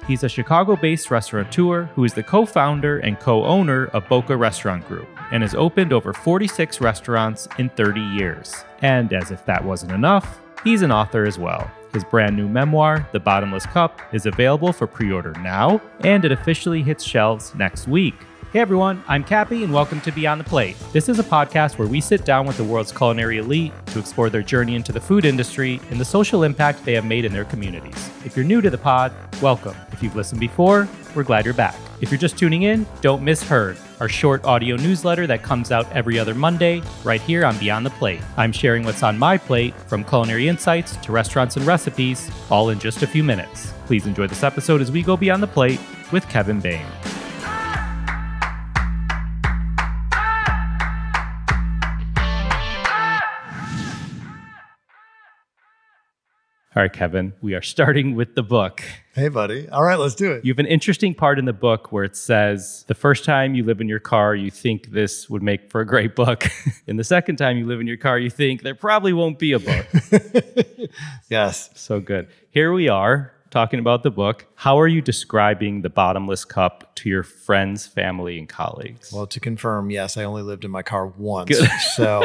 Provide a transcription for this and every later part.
He's a Chicago-based restaurateur who is the co-founder and co-owner of Boca Restaurant Group and has opened over 46 restaurants in 30 years. And as if that wasn't enough, he's an author as well. His brand new memoir, The Bottomless Cup, is available for pre-order now, and it officially hits shelves next week. Hey everyone, I'm Cappy and welcome to Beyond the Plate. This is a podcast where we sit down with the world's culinary elite to explore their journey into the food industry and the social impact they have made in their communities. If you're new to the pod, welcome. If you've listened before, we're glad you're back. If you're just tuning in, don't miss Heard, our short audio newsletter that comes out every other Monday, right here on Beyond the Plate. I'm sharing what's on my plate, from culinary insights to restaurants and recipes, all in just a few minutes. Please enjoy this episode as we go beyond the plate with Kevin Boehm. All right, Kevin, we are starting with the book. Hey, buddy. All right, let's do it. You have an interesting part in the book where it says the first time you live in your car, you think this would make for a great book. And the second time you live in your car, you think there probably won't be a book. Yes. So good. Here we are talking about the book. How are you describing The Bottomless Cup to your friends, family, and colleagues? Well, to confirm, yes, I only lived in my car once. Good. So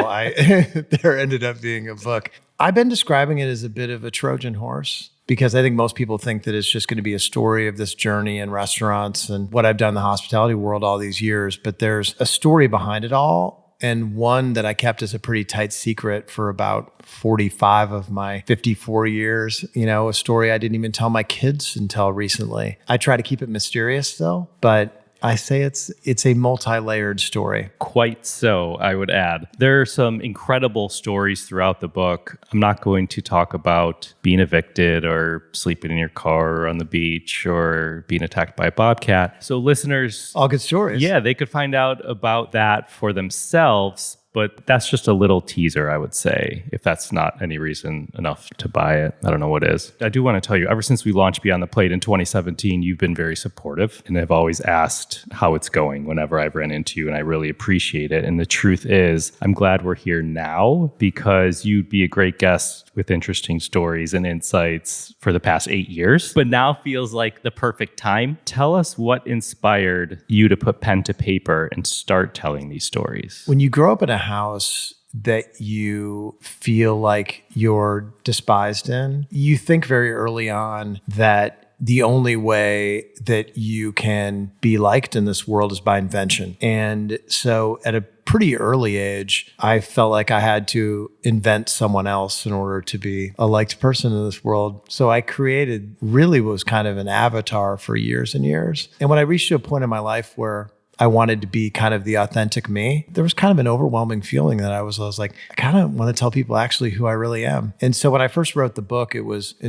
there ended up being a book. I've been describing it as a bit of a Trojan horse because I think most people think that it's just going to be a story of this journey in restaurants and what I've done in the hospitality world all these years. But there's a story behind it all, and one that I kept as a pretty tight secret for about 45 of my 54 years. You know, a story I didn't even tell my kids until recently. I try to keep it mysterious though, but I say it's a multi-layered story. Quite so, I would add. There are some incredible stories throughout the book. I'm not going to talk about being evicted or sleeping in your car or on the beach or being attacked by a bobcat. So listeners... All good stories. Yeah, they could find out about that for themselves. But that's just a little teaser, I would say, if that's not any reason enough to buy it. I don't know what is. I do want to tell you, ever since we launched Beyond the Plate in 2017, you've been very supportive and have always asked how it's going whenever I've ran into you, and I really appreciate it. And the truth is, I'm glad we're here now because you'd be a great guest with interesting stories and insights for the past 8 years, but now feels like the perfect time. Tell us what inspired you to put pen to paper and start telling these stories. When you grow up in a house that you feel like you're despised in, you think very early on that the only way that you can be liked in this world is by invention. And so at a pretty early age, I felt like I had to invent someone else in order to be a liked person in this world. So I created really was kind of an avatar for years and years. And when I reached to a point in my life where I wanted to be kind of the authentic me, there was kind of an overwhelming feeling that I was like, I kind of want to tell people actually who I really am. And so when I first wrote the book,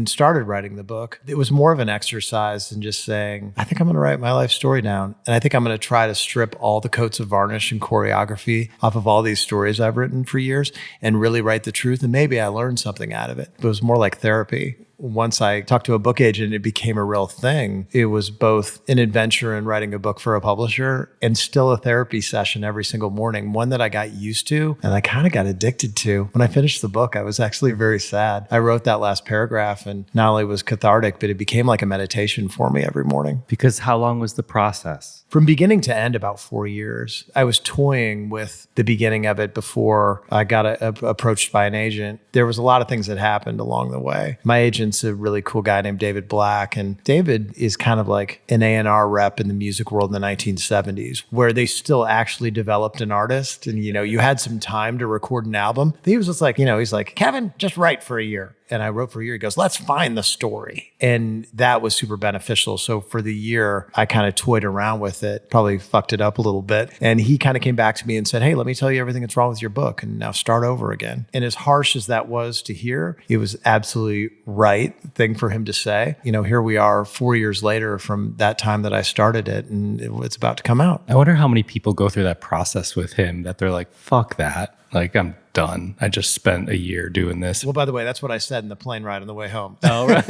started writing the book, it was more of an exercise than just saying, I think I'm going to write my life story down. And I think I'm going to try to strip all the coats of varnish and choreography off of all these stories I've written for years and really write the truth. And maybe I learned something out of it. It was more like therapy. Once I talked to a book agent, it became a real thing. It was both an adventure in writing a book for a publisher and still a therapy session every single morning, one that I got used to and I kind of got addicted to. When I finished the book, I was actually very sad. I wrote that last paragraph and not only was cathartic, but it became like a meditation for me every morning. Because how long was the process? From beginning to end, about 4 years. I was toying with the beginning of it before I got approached by an agent. There was a lot of things that happened along the way. My agent's a really cool guy named David Black, and David is kind of like an A&R rep in the music world in the 1970s, where they still actually developed an artist, and you had some time to record an album. He was just like, he's like, Kevin, just write for a year. And I wrote for a year. He goes, let's find the story. And that was super beneficial. So for the year, I kind of toyed around with it, probably fucked it up a little bit. And he kind of came back to me and said, hey, let me tell you everything that's wrong with your book and now start over again. And as harsh as that was to hear, it was absolutely right thing for him to say. Here we are 4 years later from that time that I started it, and it's about to come out. I wonder how many people go through that process with him that they're like, fuck that. Like, I'm done. I just spent a year doing this. Well, by the way, that's what I said in the plane ride on the way home. Oh, right.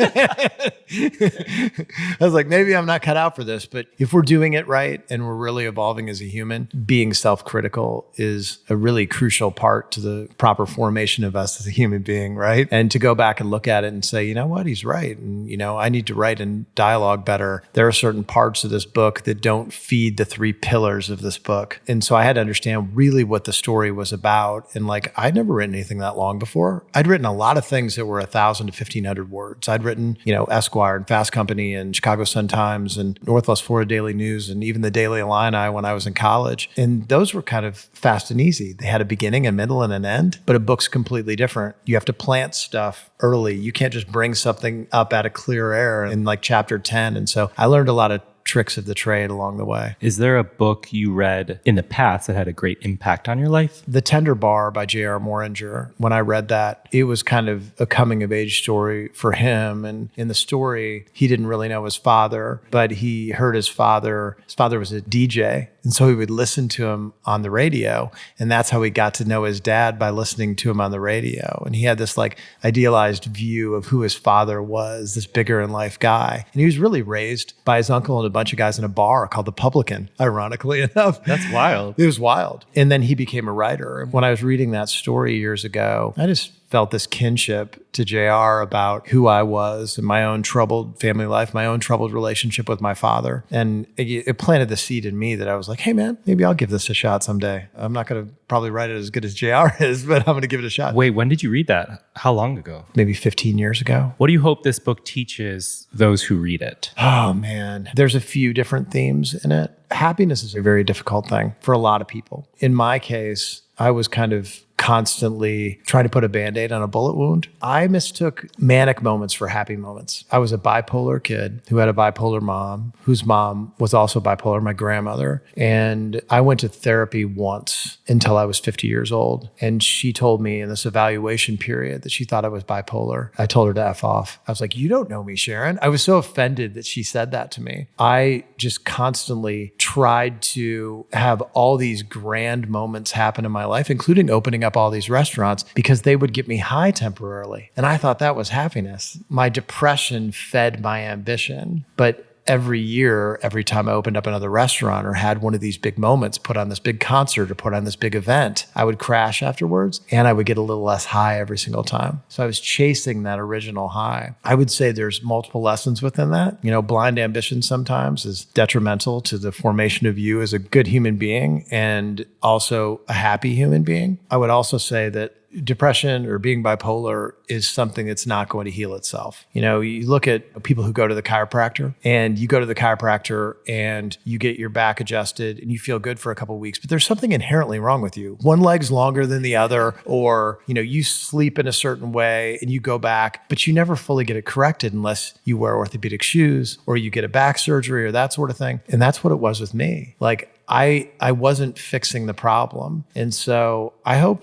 I was like, maybe I'm not cut out for this, but if we're doing it right and we're really evolving as a human, being self-critical is a really crucial part to the proper formation of us as a human being, right? And to go back and look at it and say, you know what, he's right. And, I need to write in dialogue better. There are certain parts of this book that don't feed the 3 pillars of this book. And so I had to understand really what the story was about. And like, I'd never written anything that long before. I'd written a lot of things that were 1,000 to 1,500 words. I'd written, Esquire and Fast Company and Chicago Sun-Times and Northwest Florida Daily News and even the Daily Illini when I was in college. And those were kind of fast and easy. They had a beginning, a middle, and an end, but a book's completely different. You have to plant stuff early. You can't just bring something up out of clear air in like chapter 10. And so I learned a lot of tricks of the trade along the way. Is there a book you read in the past that had a great impact on your life? The Tender Bar by J.R. Moringer. When I read that, it was kind of a coming of age story for him. And in the story, he didn't really know his father, but he heard his father. His father was a DJ. And so he would listen to him on the radio. And that's how he got to know his dad, by listening to him on the radio. And he had this like idealized view of who his father was, this bigger in life guy. And he was really raised by his uncle and a bunch of guys in a bar called The Publican, ironically enough. That's wild. It was wild. And then he became a writer. When I was reading that story years ago, I just felt this kinship to JR about who I was and my own troubled family life, my own troubled relationship with my father. And it planted the seed in me that I was like, hey man, maybe I'll give this a shot someday. I'm not going to probably write it as good as JR is, but I'm going to give it a shot. Wait, when did you read that? How long ago? Maybe 15 years ago. What do you hope this book teaches those who read it? Oh man, there's a few different themes in it. Happiness is a very difficult thing for a lot of people. In my case, I was kind of constantly trying to put a Band-Aid on a bullet wound. I mistook manic moments for happy moments. I was a bipolar kid who had a bipolar mom, whose mom was also bipolar, my grandmother. And I went to therapy once until I was 50 years old. And she told me in this evaluation period that she thought I was bipolar. I told her to F off. I was like, you don't know me, Sharon. I was so offended that she said that to me. I just constantly tried to have all these grand moments happen in my life, including opening up all these restaurants, because they would get me high temporarily. And I thought that was happiness. My depression fed my ambition. But every year, every time I opened up another restaurant or had one of these big moments, put on this big concert or put on this big event, I would crash afterwards and I would get a little less high every single time. So I was chasing that original high. I would say there's multiple lessons within that. Blind ambition sometimes is detrimental to the formation of you as a good human being and also a happy human being. I would also say that depression or being bipolar is something that's not going to heal itself. You look at people who go to the chiropractor, and you go to the chiropractor and you get your back adjusted and you feel good for a couple of weeks, but there's something inherently wrong with you. One leg's longer than the other, or, you sleep in a certain way and you go back, but you never fully get it corrected unless you wear orthopedic shoes or you get a back surgery or that sort of thing. And that's what it was with me. Like, I wasn't fixing the problem. And so I hope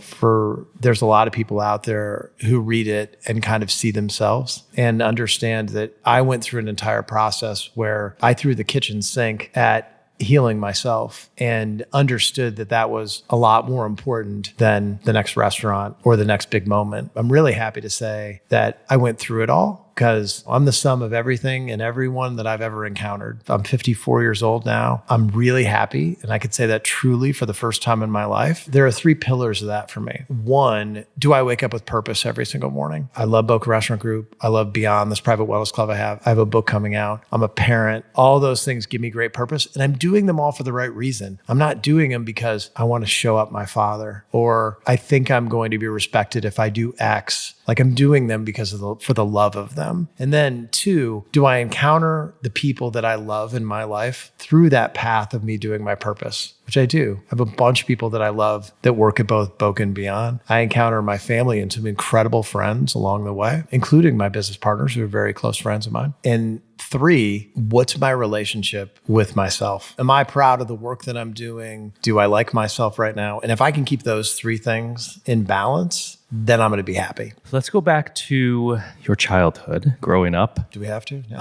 there's a lot of people out there who read it and kind of see themselves and understand that I went through an entire process where I threw the kitchen sink at healing myself and understood that that was a lot more important than the next restaurant or the next big moment. I'm really happy to say that I went through it all, because I'm the sum of everything and everyone that I've ever encountered. I'm 54 years old now. I'm really happy, and I could say that truly for the first time in my life. There are 3 pillars of that for me. One, do I wake up with purpose every single morning? I love Boca Restaurant Group. I love Beyond, this private wellness club I have. I have a book coming out. I'm a parent. All those things give me great purpose, and I'm doing them all for the right reason. I'm not doing them because I want to show up my father, or I think I'm going to be respected if I do X. Like, I'm doing them because for the love of them. And then 2, do I encounter the people that I love in my life through that path of me doing my purpose? Which I do. I have a bunch of people that I love that work at both Boca and Beyond. I encounter my family and some incredible friends along the way, including my business partners who are very close friends of mine. And 3, what's my relationship with myself? Am I proud of the work that I'm doing? Do I like myself right now? And if I can keep those 3 things in balance, then I'm going to be happy. Let's go back to your childhood, growing up. Do we have to? No.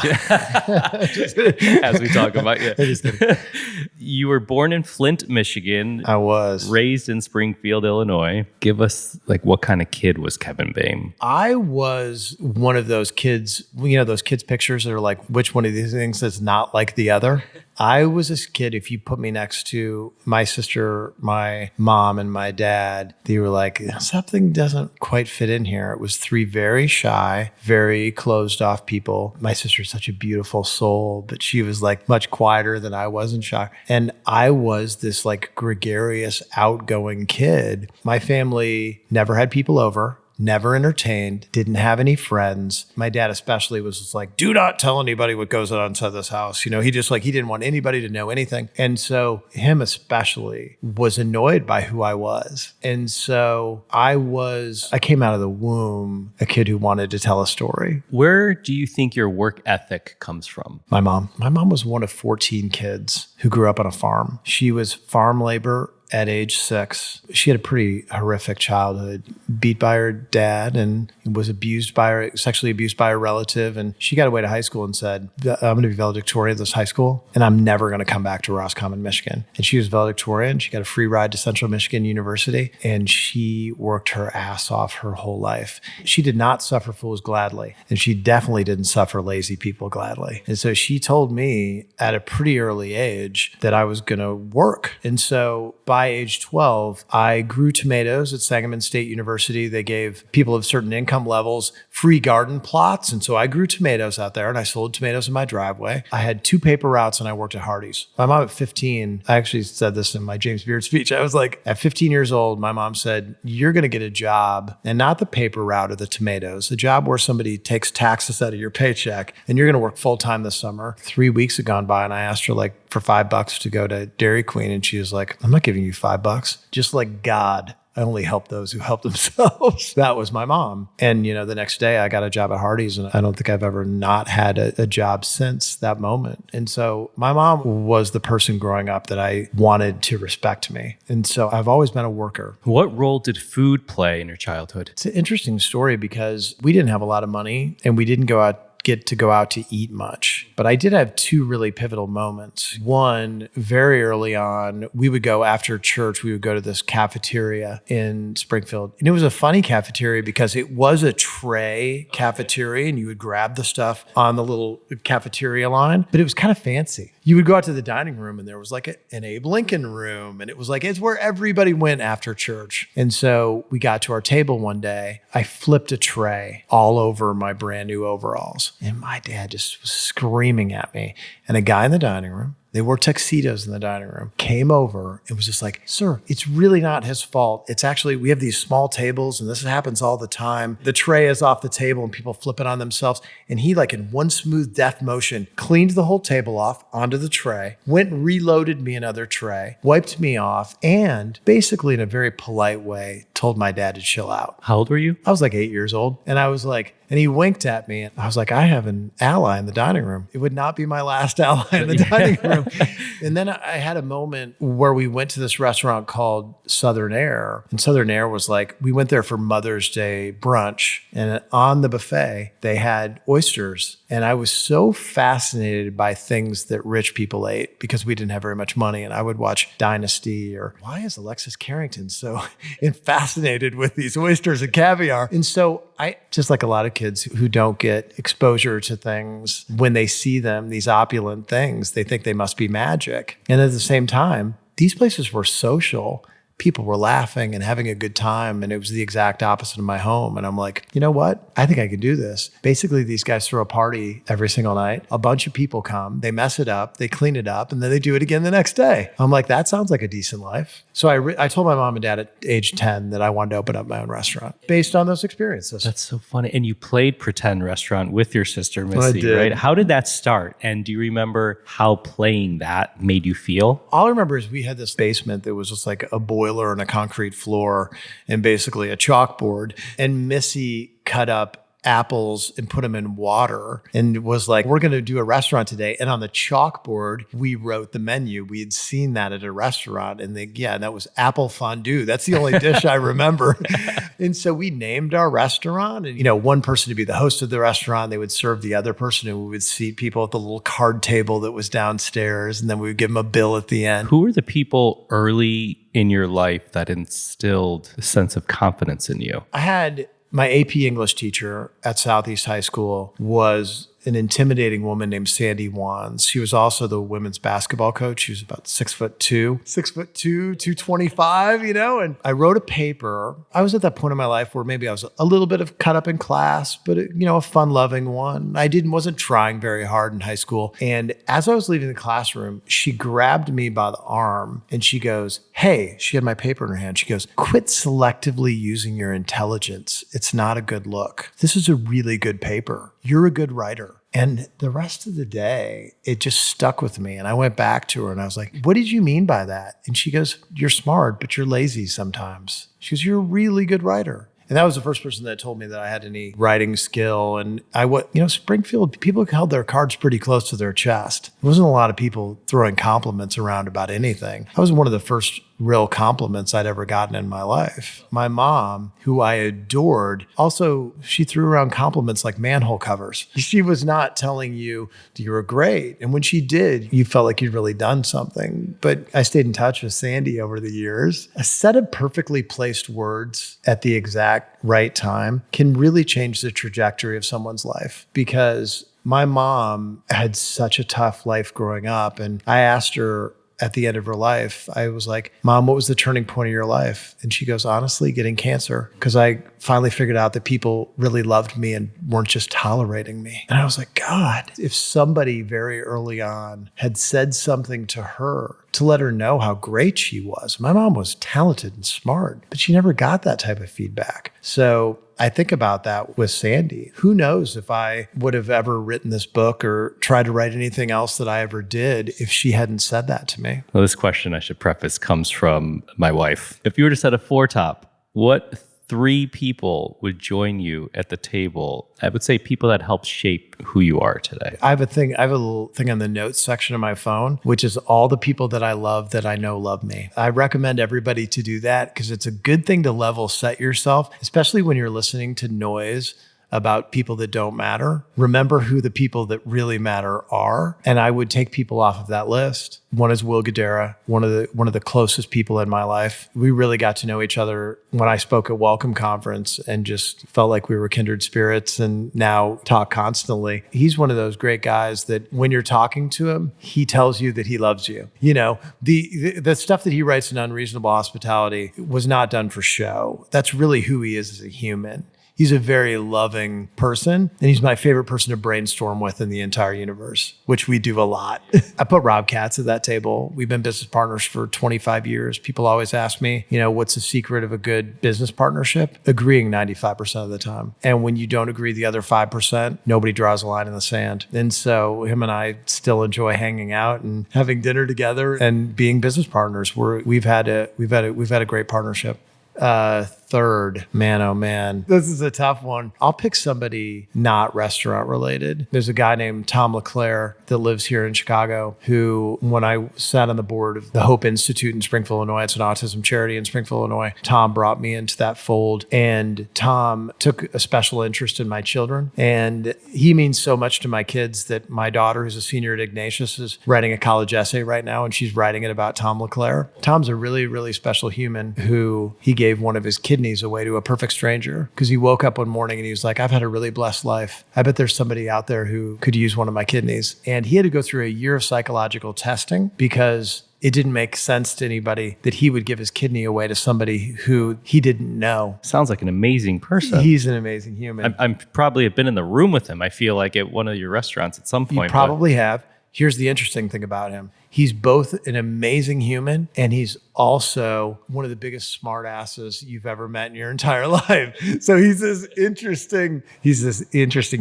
As we talk about you. You were born in Flint, Michigan. I was. Raised in Springfield, Illinois. Give us, like, what kind of kid was Kevin Boehm? I was one of those kids, those kids' pictures that are like, which one of these things is not like the other? I was this kid, if you put me next to my sister, my mom, and my dad, they were like, something doesn't quite fit in here. It was three very shy, very closed off people. My sister's such a beautiful soul, but she was like much quieter than I was and shy. And I was this like gregarious, outgoing kid. My family never had people over. Never entertained, didn't have any friends. My dad especially was just like, do not tell anybody what goes on inside this house. He didn't want anybody to know anything. And so him especially was annoyed by who I was. And so I came out of the womb a kid who wanted to tell a story. Where do you think your work ethic comes from? My mom. My mom was one of 14 kids who grew up on a farm. She was farm labor at age 6. She had a pretty horrific childhood, beat by her dad and was sexually abused by a relative. And she got away to high school and said, I'm going to be valedictorian of this high school and I'm never going to come back to Roscommon, Michigan. And she was valedictorian. She got a free ride to Central Michigan University and she worked her ass off her whole life. She did not suffer fools gladly. And she definitely didn't suffer lazy people gladly. And so she told me at a pretty early age that I was going to work. And so by age 12, I grew tomatoes at Sangamon State University. They gave people of certain income levels free garden plots. And so I grew tomatoes out there and I sold tomatoes in my driveway. I had 2 paper routes and I worked at Hardee's. My mom at 15, I actually said this in my James Beard speech. I was like, at 15 years old, my mom said, you're going to get a job and not the paper route of the tomatoes, a job where somebody takes taxes out of your paycheck and you're going to work full time this summer. 3 weeks had gone by and I asked her for $5 to go to Dairy Queen. And she was like, I'm not giving you $5. Just like God, I only help those who help themselves. That was my mom. And, the next day I got a job at Hardee's and I don't think I've ever not had a job since that moment. And so my mom was the person growing up that I wanted to respect me. And so I've always been a worker. What role did food play in your childhood? It's an interesting story because we didn't have a lot of money and we didn't get to go out to eat much. But I did have 2 really pivotal moments. One, very early on, we would go after church, we would go to this cafeteria in Springfield. And it was a funny cafeteria because it was a tray cafeteria and you would grab the stuff on the little cafeteria line, but it was kind of fancy. You would go out to the dining room and there was like an Abe Lincoln room. And it was like, it's where everybody went after church. And so we got to our table one day. I flipped a tray all over my brand new overalls. And my dad just was screaming at me. And a guy in the dining room, they wore tuxedos in the dining room, came over and was just like, sir, it's really not his fault. It's actually, we have these small tables and this happens all the time. The tray is off the table and people flip it on themselves. And he, like in one smooth deft motion, cleaned the whole table off onto the tray, went and reloaded me another tray, wiped me off, and basically in a very polite way, told my dad to chill out. How old were you? I was like 8 years old. And I was like, and he winked at me and I was like, I have an ally in the dining room. It would not be my last ally in the dining room. And then I had a moment where we went to this restaurant called Southern Air. And Southern Air was like, we went there for Mother's Day brunch. And on the buffet, they had oysters. And I was so fascinated by things that rich people ate because we didn't have very much money. And I would watch Dynasty or why is Alexis Carrington so fascinated with these oysters and caviar? And so I, just like a lot of kids who don't get exposure to things, when they see them, these opulent things, they think they must be magic. And at the same time, these places were social. People were laughing and having a good time. And it was the exact opposite of my home. And I'm like, you know what? I think I can do this. Basically, these guys throw a party every single night. A bunch of people come, they mess it up, they clean it up, and then they do it again the next day. I'm like, that sounds like a decent life. So I told my mom and dad at age 10 that I wanted to open up my own restaurant based on those experiences. That's so funny. And you played pretend restaurant with your sister, Missy, right? How did that start? And do you remember how playing that made you feel? All I remember is we had this basement that was just like a boiler and a concrete floor and basically a chalkboard. And Missy cut up apples and put them in water and was like, we're going to do a restaurant today. And on the chalkboard, we wrote the menu. We had seen that at a restaurant and that was apple fondue. That's the only dish I remember. And so we named our restaurant and, one person to be the host of the restaurant. They would serve the other person and we would seat people at the little card table that was downstairs. And then we would give them a bill at the end. Who were the people early in your life that instilled a sense of confidence in you? I had my AP English teacher at Southeast High School was an intimidating woman named Sandy Wands. She was also the women's basketball coach. She was about 6'2", 225, and I wrote a paper. I was at that point in my life where maybe I was a little bit of cut up in class, but a fun-loving one. I wasn't trying very hard in high school. And as I was leaving the classroom, she grabbed me by the arm and she goes, hey, she had my paper in her hand. She goes, quit selectively using your intelligence. It's not a good look. This is a really good paper. You're a good writer. And the rest of the day, it just stuck with me. And I went back to her and I was like, what did you mean by that? And she goes, you're smart, but you're lazy sometimes. She goes, you're a really good writer. And that was the first person that told me that I had any writing skill. And Springfield, people held their cards pretty close to their chest. There wasn't a lot of people throwing compliments around about anything. I was one of the first real compliments I'd ever gotten in my life. My mom, who I adored, also, she threw around compliments like manhole covers. She was not telling you you were great. And when she did, you felt like you'd really done something. But I stayed in touch with Sandy over the years. A set of perfectly placed words at the exact right time can really change the trajectory of someone's life, because my mom had such a tough life growing up. And I asked her at the end of her life, I was like, Mom, what was the turning point of your life? And she goes, honestly, getting cancer. Because I finally figured out that people really loved me and weren't just tolerating me. And I was like, God, if somebody very early on had said something to her to let her know how great she was. My mom was talented and smart, but she never got that type of feedback. So I think about that with Sandy. Who knows if I would have ever written this book or tried to write anything else that I ever did if she hadn't said that to me. Well, this question, I should preface, comes from my wife. If you were to set a four-top, what 3 people would join you at the table? I would say people that helped shape who you are today. I have a little thing on the notes section of my phone, which is all the people that I love that I know love me. I recommend everybody to do that because it's a good thing to level set yourself, especially when you're listening to noise about people that don't matter. Remember who the people that really matter are. And I would take people off of that list. One is Will Guidara, one of the closest people in my life. We really got to know each other when I spoke at Welcome Conference and just felt like we were kindred spirits and now talk constantly. He's one of those great guys that when you're talking to him, he tells you that he loves you. The stuff that he writes in Unreasonable Hospitality was not done for show. That's really who he is as a human. He's a very loving person, and he's my favorite person to brainstorm with in the entire universe, which we do a lot. I put Rob Katz at that table. We've been business partners for 25 years. People always ask me, what's the secret of a good business partnership? Agreeing 95% of the time. And when you don't agree the other 5%, nobody draws a line in the sand. And so him and I still enjoy hanging out and having dinner together and being business partners. We've had a great partnership. Third, man, oh man, this is a tough one. I'll pick somebody not restaurant related. There's a guy named Tom LeClaire that lives here in Chicago who, when I sat on the board of the Hope Institute in Springfield, Illinois, it's an autism charity in Springfield, Illinois, Tom brought me into that fold. And Tom took a special interest in my children. And he means so much to my kids that my daughter, who's a senior at Ignatius, is writing a college essay right now, and she's writing it about Tom LeClaire. Tom's a really, really special human who he gave one of his kidneys away to a perfect stranger because he woke up one morning and he was like, I've had a really blessed life. I bet there's somebody out there who could use one of my kidneys. And he had to go through a year of psychological testing because it didn't make sense to anybody that he would give his kidney away to somebody who he didn't know. Sounds like an amazing person. He's an amazing human. I'm probably have been in the room with him. I feel like at one of your restaurants at some point. You probably have. Here's the interesting thing about him. He's both an amazing human and he's also one of the biggest smart asses you've ever met in your entire life. So he's this interesting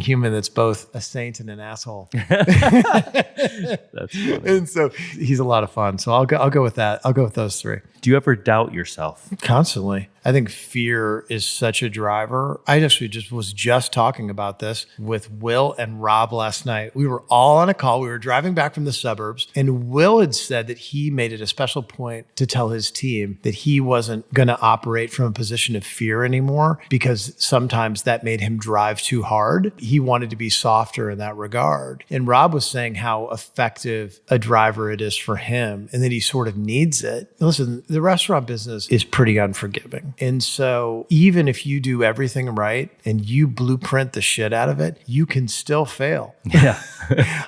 human that's both a saint and an asshole. That's funny. And so he's a lot of fun. So I'll go with that. I'll go with those three. Do you ever doubt yourself? Constantly. I think fear is such a driver. I actually was just talking about this with Will and Rob last night. We were all on a call. We were driving back from the suburbs, and Will had said that he made it a special point to tell his team that he wasn't going to operate from a position of fear anymore because sometimes that made him drive too hard. He wanted to be softer in that regard. And Rob was saying how effective a driver it is for him and that he sort of needs it. Listen, the restaurant business is pretty unforgiving. And so even if you do everything right and you blueprint the shit out of it, you can still fail. Yeah.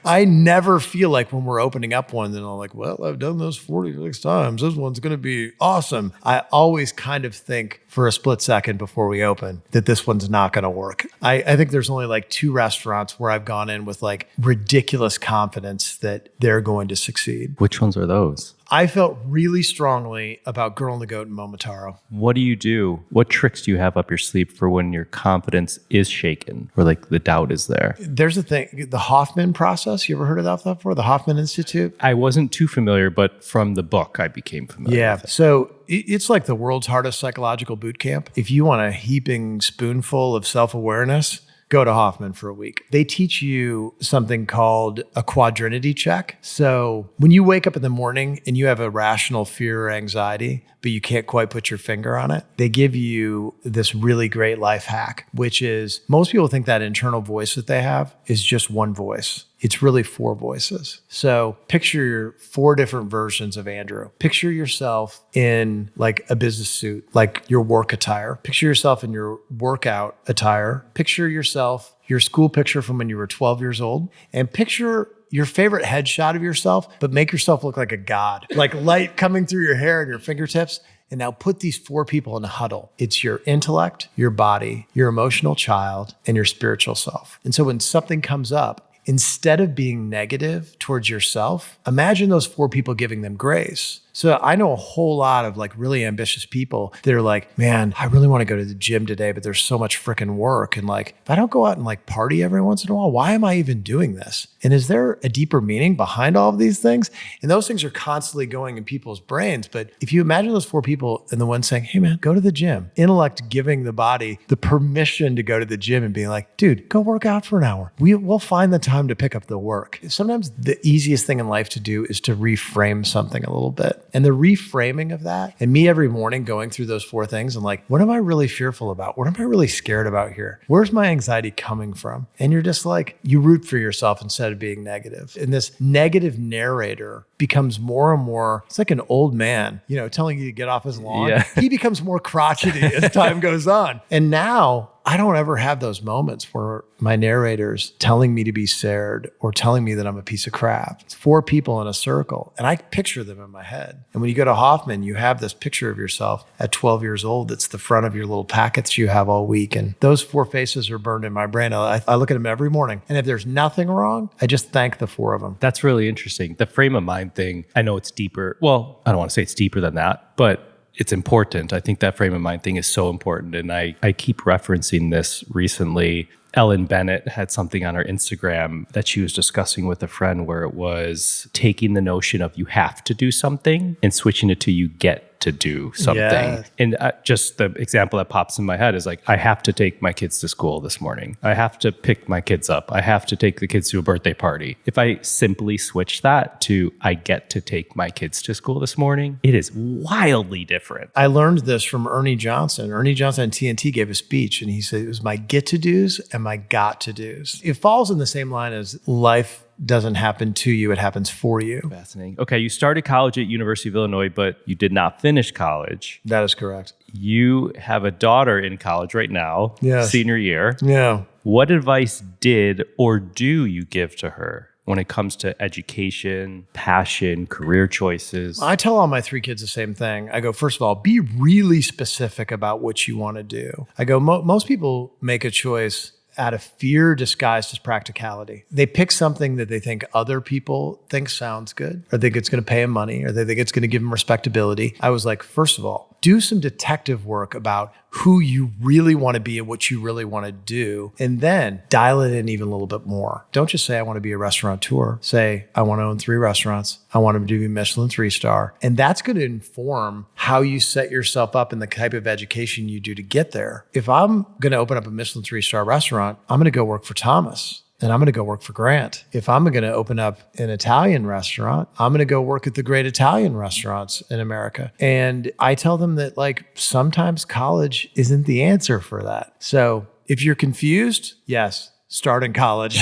I never feel like when we're opening up one, then I'm like, well, I've done those 46 times. This one's going to be awesome. I always kind of think for a split second before we open that this one's not going to work. I think there's only like 2 restaurants where I've gone in with like ridiculous confidence that they're going to succeed. Which ones are those? I felt really strongly about Girl and the Goat and Momotaro. What do you do? What tricks do you have up your sleeve for when your confidence is shaken or like the doubt is there? There's a thing, the Hoffman process. You ever heard of that before? The Hoffman Institute? I wasn't too familiar, but from the book, I became familiar with it. So it's like the world's hardest psychological boot camp. If you want a heaping spoonful of self-awareness, go to Hoffman for a week. They teach you something called a quadrinity check. So when you wake up in the morning and you have a rational fear or anxiety, but you can't quite put your finger on it, they give you this really great life hack, which is most people think that internal voice that they have is just one voice. It's really 4 voices. So picture your 4 different versions of Andrew. Picture yourself in like a business suit, like your work attire. Picture yourself in your workout attire. Picture yourself, your school picture from when you were 12 years old, and picture your favorite headshot of yourself, but make yourself look like a god, like light coming through your hair and your fingertips. And now put these 4 people in a huddle. It's your intellect, your body, your emotional child, and your spiritual self. And so when something comes up, instead of being negative towards yourself, imagine those 4 people giving them grace. So I know a whole lot of like really ambitious people that are like, man, I really want to go to the gym today, but there's so much freaking work. And like, if I don't go out and like party every once in a while, why am I even doing this? And is there a deeper meaning behind all of these things? And those things are constantly going in people's brains. But if you imagine those 4 people and the one saying, hey man, go to the gym, intellect giving the body the permission to go to the gym and being like, dude, go work out for an hour. We'll find the time to pick up the work. Sometimes the easiest thing in life to do is to reframe something a little bit. And the reframing of that, and me every morning going through those 4 things and like, what am I really fearful about? What am I really scared about here? Where's my anxiety coming from? And you're just like, you root for yourself instead of being negative. And this negative narrator becomes more and more, it's like an old man, telling you to get off his lawn. Yeah. He becomes more crotchety as time goes on. And now I don't ever have those moments where my narrator's telling me to be scared or telling me that I'm a piece of crap. It's 4 people in a circle and I picture them in my head. And when you go to Hoffman, you have this picture of yourself at 12 years old. That's the front of your little packets you have all week. And those 4 faces are burned in my brain. I look at them every morning. And if there's nothing wrong, I just thank the 4 of them. That's really interesting. The frame of mind thing, I know it's deeper. Well, I don't want to say it's deeper than that, but it's important. I think that frame of mind thing is so important. And I keep referencing this recently. Ellen Bennett had something on her Instagram that she was discussing with a friend where it was taking the notion of you have to do something and switching it to you get to do something. Yeah. And just the example that pops in my head is like, I have to take my kids to school this morning. I have to pick my kids up. I have to take the kids to a birthday party. If I simply switch that to I get to take my kids to school this morning, it is wildly different. I learned this from Ernie Johnson. Ernie Johnson on TNT gave a speech and he said, it was my get to do's and my got to do's. It falls in the same line as life doesn't happen to you, it happens for you. Fascinating. Okay, you started college at University of Illinois, but you did not finish college. That is correct. You have a daughter in college right now, yes. Senior year. Yeah. What advice did or do you give to her when it comes to education, passion, career choices? I tell all my 3 kids the same thing. I go, first of all, be really specific about what you want to do. I go, most people make a choice out of fear disguised as practicality. They pick something that they think other people think sounds good, or think it's going to pay them money, or they think it's going to give them respectability. I was like, first of all, do some detective work about who you really want to be and what you really want to do, and then dial it in even a little bit more. Don't just say, I want to be a restaurateur. Say, I want to own 3 restaurants. I want to do Michelin 3-star. And that's going to inform how you set yourself up and the type of education you do to get there. If I'm going to open up a Michelin 3-star restaurant, I'm going to go work for Thomas. And I'm going to go work for Grant. If I'm going to open up an Italian restaurant, I'm going to go work at the great Italian restaurants in America. And I tell them that like sometimes college isn't the answer for that. So if you're confused, yes, start in college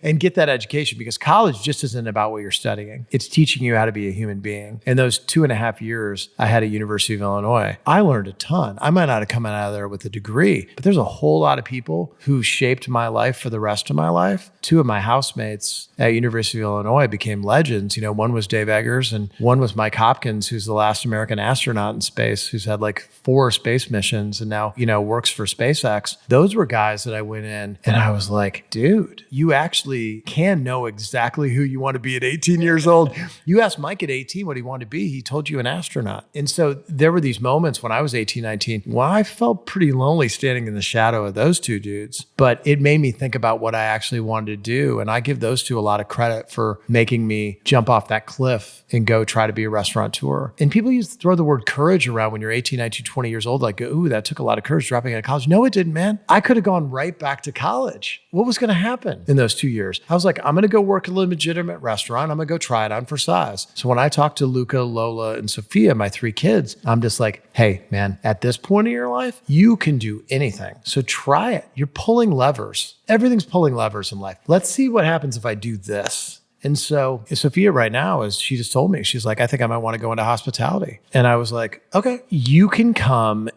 and get that education, because college just isn't about what you're studying. It's teaching you how to be a human being. In those 2.5 years I had at University of Illinois, I learned a ton. I might not have come out of there with a degree, but there's a whole lot of people who shaped my life for the rest of my life. 2 of my housemates at University of Illinois became legends. You know, one was Dave Eggers and one was Mike Hopkins, who's the last American astronaut in space, who's had like 4 space missions and now, you know, works for SpaceX. Those were guys that I went in and I was like, dude, you actually can know exactly who you want to be at 18 years old. You asked Mike at 18 what he wanted to be. He told you an astronaut. And so there were these moments when I was 18, 19, when I felt pretty lonely standing in the shadow of those 2 dudes, but it made me think about what I actually wanted to do. And I give those 2 a lot of credit for making me jump off that cliff and go try to be a restaurateur. And people used to throw the word courage around when you're 18, 19, 20 years old, like, ooh, that took a lot of courage dropping out of college. No, it didn't, man. I could have gone right back to college. What was going to happen in those 2 years? I was like, I'm going to go work at a legitimate restaurant. I'm going to go try it on for size. So when I talked to Luca, Lola, and Sophia, my 3 kids, I'm just like, hey, man, at this point in your life, you can do anything. So try it. You're pulling levers. Everything's pulling levers in life. Let's see what happens if I do this. And so Sophia right now, she just told me, she's like, I think I might want to go into hospitality. And I was like, okay, you can come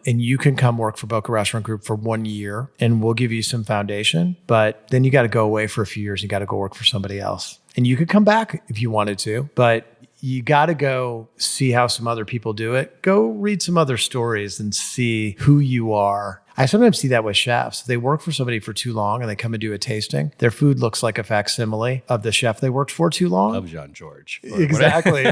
work for Boca Restaurant Group for 1 year and we'll give you some foundation, but then you got to go away for a few years. You got to go work for somebody else. And you could come back if you wanted to, but you got to go see how some other people do it. Go read some other stories and see who you are. I sometimes see that with chefs. They work for somebody for too long and they come and do a tasting. Their food looks like a facsimile of the chef they worked for too long. Of Jean-Georges. Exactly.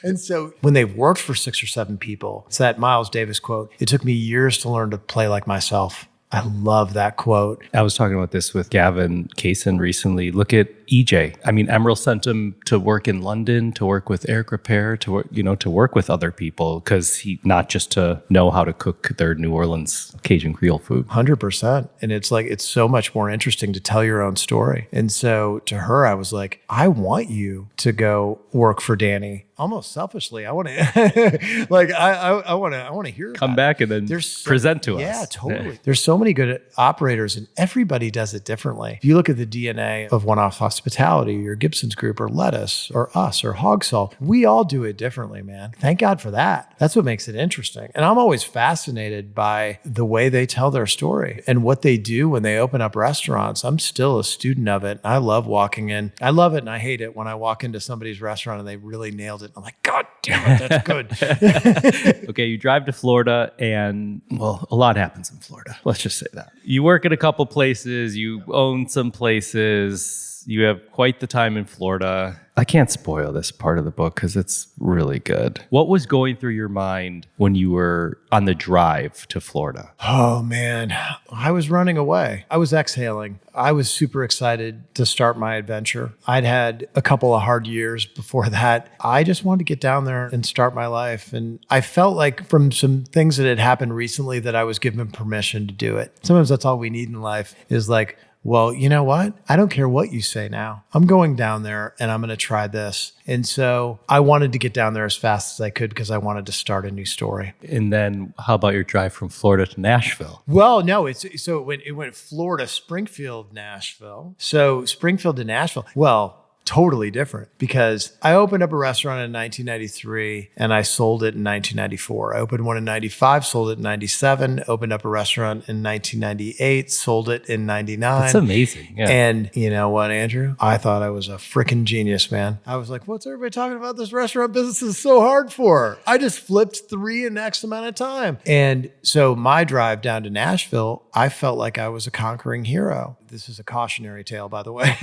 And so when they've worked for 6 or 7 people, it's that Miles Davis quote, it took me years to learn to play like myself. I love that quote. I was talking about this with Gavin Kaysen recently. Look at EJ. I mean, Emeril sent him to work in London, to work with Eric Repair, to work with other people, because he, not just to know how to cook their New Orleans Cajun Creole food. 100%. And it's like, it's so much more interesting to tell your own story. And so to her, I was like, I want you to go work for Danny. Almost selfishly, I want to like I want to hear. Come back and then present to us. Yeah, totally. There's so many good operators, and everybody does it differently. If you look at the DNA of One-Off Hospitality, or Gibson's Group, or Lettuce, or us, or Hog Salt, we all do it differently, man. Thank God for that. That's what makes it interesting. And I'm always fascinated by the way they tell their story and what they do when they open up restaurants. I'm still a student of it. I love walking in. I love it and I hate it when I walk into somebody's restaurant and they really nailed it. I'm like, God damn it, that's good. Okay, you drive to Florida and, well, a lot happens in Florida. Let's just say that. You work at a couple places, you own some places, you have quite the time in Florida. I can't spoil this part of the book because it's really good. What was going through your mind when you were on the drive to Florida? Oh, man. I was running away. I was exhaling. I was super excited to start my adventure. I'd had a couple of hard years before that. I just wanted to get down there and start my life. And I felt like from some things that had happened recently that I was given permission to do it. Sometimes that's all we need in life is like, well, you know what? I don't care what you say now. I'm going down there and I'm going to try this. And so I wanted to get down there as fast as I could because I wanted to start a new story. And then how about your drive from Florida to Nashville? Well, no, it went Florida, Springfield, Nashville. So Springfield to Nashville. Well, totally different because I opened up a restaurant in 1993 and I sold it in 1994. I opened one in 95, sold it in 97, opened up a restaurant in 1998, sold it in 99. That's amazing. Yeah. And you know what, Andrew? I thought I was a freaking genius, man. I was like, what's everybody talking about? This restaurant business is so hard for. I just flipped 3 in X amount of time. And so my drive down to Nashville, I felt like I was a conquering hero. This is a cautionary tale, by the way.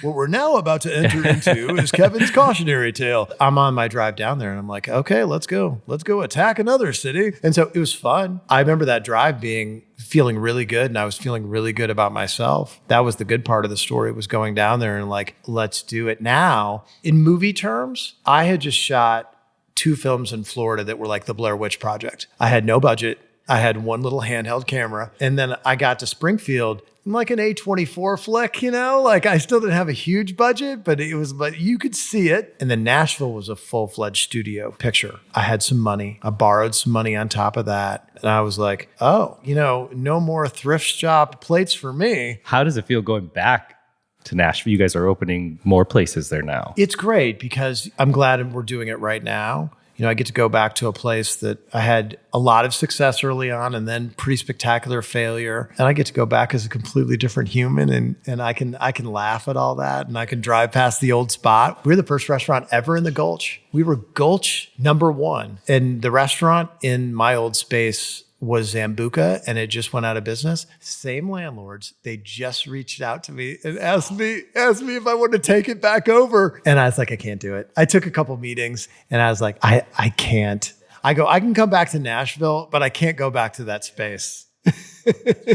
What we're now about to enter into is Kevin's cautionary tale. I'm on my drive down there and I'm like, okay, let's go. Let's go attack another city. And so it was fun. I remember that drive feeling really good and I was feeling really good about myself. That was the good part of the story, was going down there and like, let's do it now. In movie terms, I had just shot 2 films in Florida that were like the Blair Witch Project. I had no budget. I had one little handheld camera. And then I got to Springfield, like an A24 flick, you know, like I still didn't have a huge budget, but you could see it. And then Nashville was a full-fledged studio picture. I had some money. I borrowed some money on top of that. And I was like, oh, no more thrift shop plates for me. How does it feel going back to Nashville? You guys are opening more places there now. It's great because I'm glad we're doing it right now. I get to go back to a place that I had a lot of success early on and then pretty spectacular failure. And I get to go back as a completely different human and I can laugh at all that and I can drive past the old spot. We were the first restaurant ever in the Gulch. We were Gulch #1. And the restaurant in my old space was Zambuca, and it just went out of business. Same landlords. They just reached out to me and asked me if I wanted to take it back over. And I was like, I can't do it. I took a couple meetings and I was like, I can't. I can come back to Nashville, but I can't go back to that space.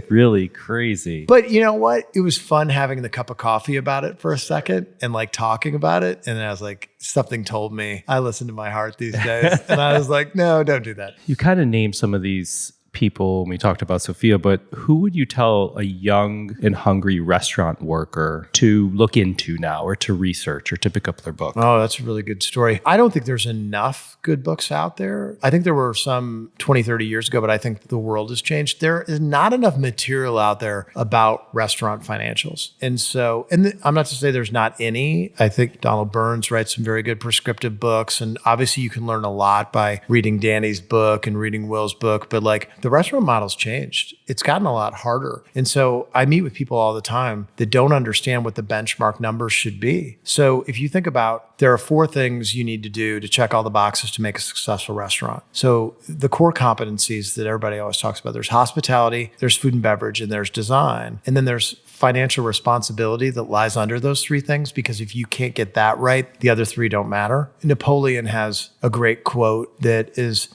Really crazy. But you know what? It was fun having the cup of coffee about it for a second and like talking about it. And then I was like, something told me. I listen to my heart these days. And I was like, no, don't do that. You kind of named some of these people when we talked about Sophia, but who would you tell a young and hungry restaurant worker to look into now or to research or to pick up their book? Oh, that's a really good story. I don't think there's enough good books out there. I think there were some 20, 30 years ago, but I think the world has changed. There is not enough material out there about restaurant financials. And so, I'm not to say there's not any. I think Donald Burns writes some very good prescriptive books. And obviously you can learn a lot by reading Danny's book and reading Will's book, but like the restaurant model's changed. It's gotten a lot harder. And so I meet with people all the time that don't understand what the benchmark numbers should be. So if you think about, there are 4 things you need to do to check all the boxes to make a successful restaurant. So the core competencies that everybody always talks about, there's hospitality, there's food and beverage, and there's design. And then there's financial responsibility that lies under those 3 things, because if you can't get that right, the other 3 don't matter. Napoleon has a great quote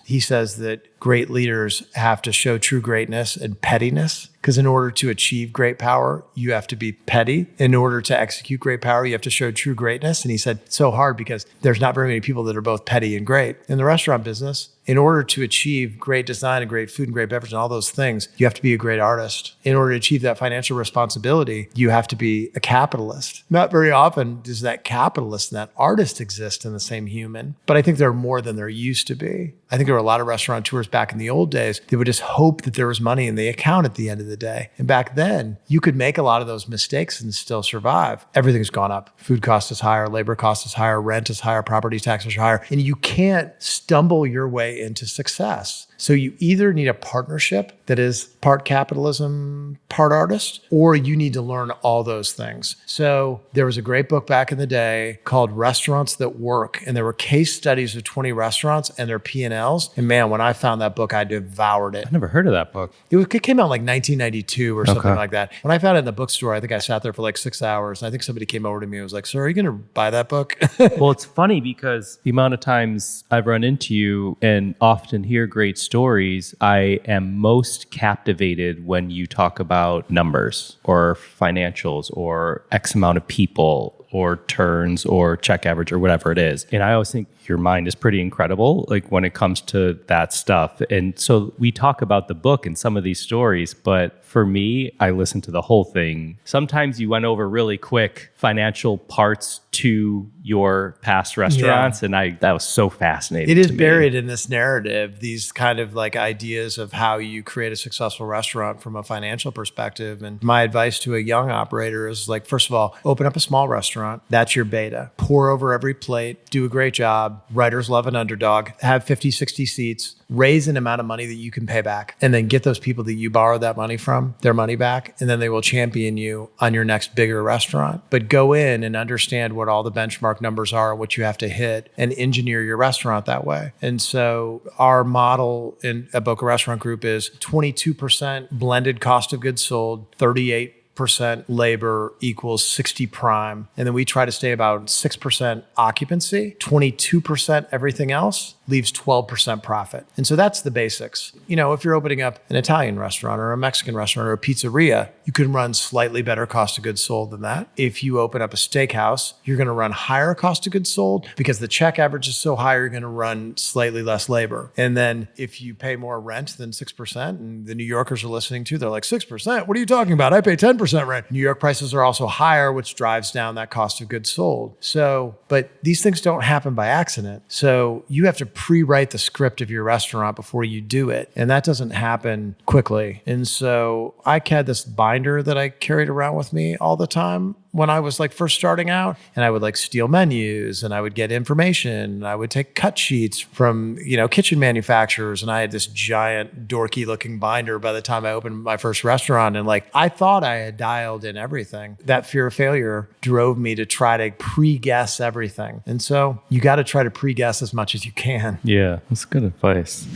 he says that great leaders have to show true greatness and pettiness, because in order to achieve great power, you have to be petty. In order to execute great power, you have to show true greatness. And he said, it's so hard because there's not very many people that are both petty and great. In the restaurant business, in order to achieve great design and great food and great beverage and all those things, you have to be a great artist. In order to achieve that financial responsibility, you have to be a capitalist. Not very often does that capitalist and that artist exist in the same human, but I think there are more than there used to be. I think there were a lot of restaurateurs back in the old days that would just hope that there was money in the account at the end of the day. And back then, you could make a lot of those mistakes and still survive. Everything's gone up. Food cost is higher, labor cost is higher, rent is higher, property taxes are higher, and you can't stumble your way into success. So you either need a partnership that is part capitalism, part artist, or you need to learn all those things. So there was a great book back in the day called Restaurants That Work, and there were case studies of 20 restaurants and their P&Ls. And man, when I found that book, I devoured it. I never heard of that book. It came out in like 1992 or something like that. When I found it in the bookstore, I think I sat there for like 6 hours. And I think somebody came over to me and was like, "Sir, are you going to buy that book?" Well, it's funny because the amount of times I've run into you and often hear great stories, I am most captivated when you talk about numbers or financials or X amount of people or turns or check average or whatever it is. And I always think your mind is pretty incredible, like when it comes to that stuff. And so we talk about the book and some of these stories, but for me, I listen to the whole thing. Sometimes you went over really quick financial parts to your past restaurants. And that was so fascinating. It is to me. buried in this narrative, these kind of like ideas of how you create a successful restaurant from a financial perspective. And my advice to a young operator is like, first of all, open up a small restaurant. That's your beta. Pour over every plate, do a great job. Writers love an underdog. Have 50, 60 seats. Raise an amount of money that you can pay back, and then get those people that you borrowed that money from their money back, and then they will champion you on your next bigger restaurant. But go in and understand what all the benchmark numbers are, what you have to hit, and engineer your restaurant that way. And so our model at Boca Restaurant Group is 22% blended cost of goods sold, 38% labor equals 60 prime. And then we try to stay about 6% occupancy, 22% everything else, leaves 12% profit. And so that's the basics. You know, if you're opening up an Italian restaurant or a Mexican restaurant or a pizzeria, you can run slightly better cost of goods sold than that. If you open up a steakhouse, you're going to run higher cost of goods sold because the check average is so high, you're going to run slightly less labor. And then if you pay more rent than 6%, and the New Yorkers are listening to, they're like, 6%? What are you talking about? I pay 10% rent. New York prices are also higher, which drives down that cost of goods sold. So, but these things don't happen by accident. So you have to pre-write the script of your restaurant before you do it. And that doesn't happen quickly. And so I had this binder that I carried around with me all the time when I was like first starting out, and I would like steal menus, and I would get information, and I would take cut sheets from, you know, kitchen manufacturers. And I had this giant dorky looking binder by the time I opened my first restaurant. And like, I thought I had dialed in everything. That fear of failure drove me to try to pre-guess everything. And so you got to try to pre-guess as much as you can. Yeah, that's good advice.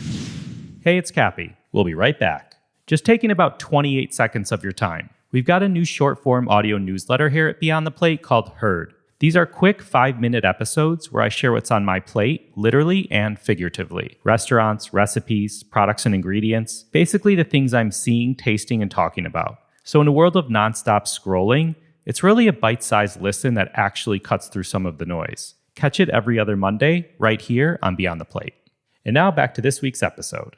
Hey, it's Cappy. We'll be right back. Just taking about 28 seconds of your time. We've got a new short-form audio newsletter here at Beyond the Plate called Heard. These are quick 5-minute episodes where I share what's on my plate, literally and figuratively. Restaurants, recipes, products and ingredients, basically the things I'm seeing, tasting, and talking about. So in a world of nonstop scrolling, it's really a bite-sized listen that actually cuts through some of the noise. Catch it every other Monday, right here on Beyond the Plate. And now back to this week's episode.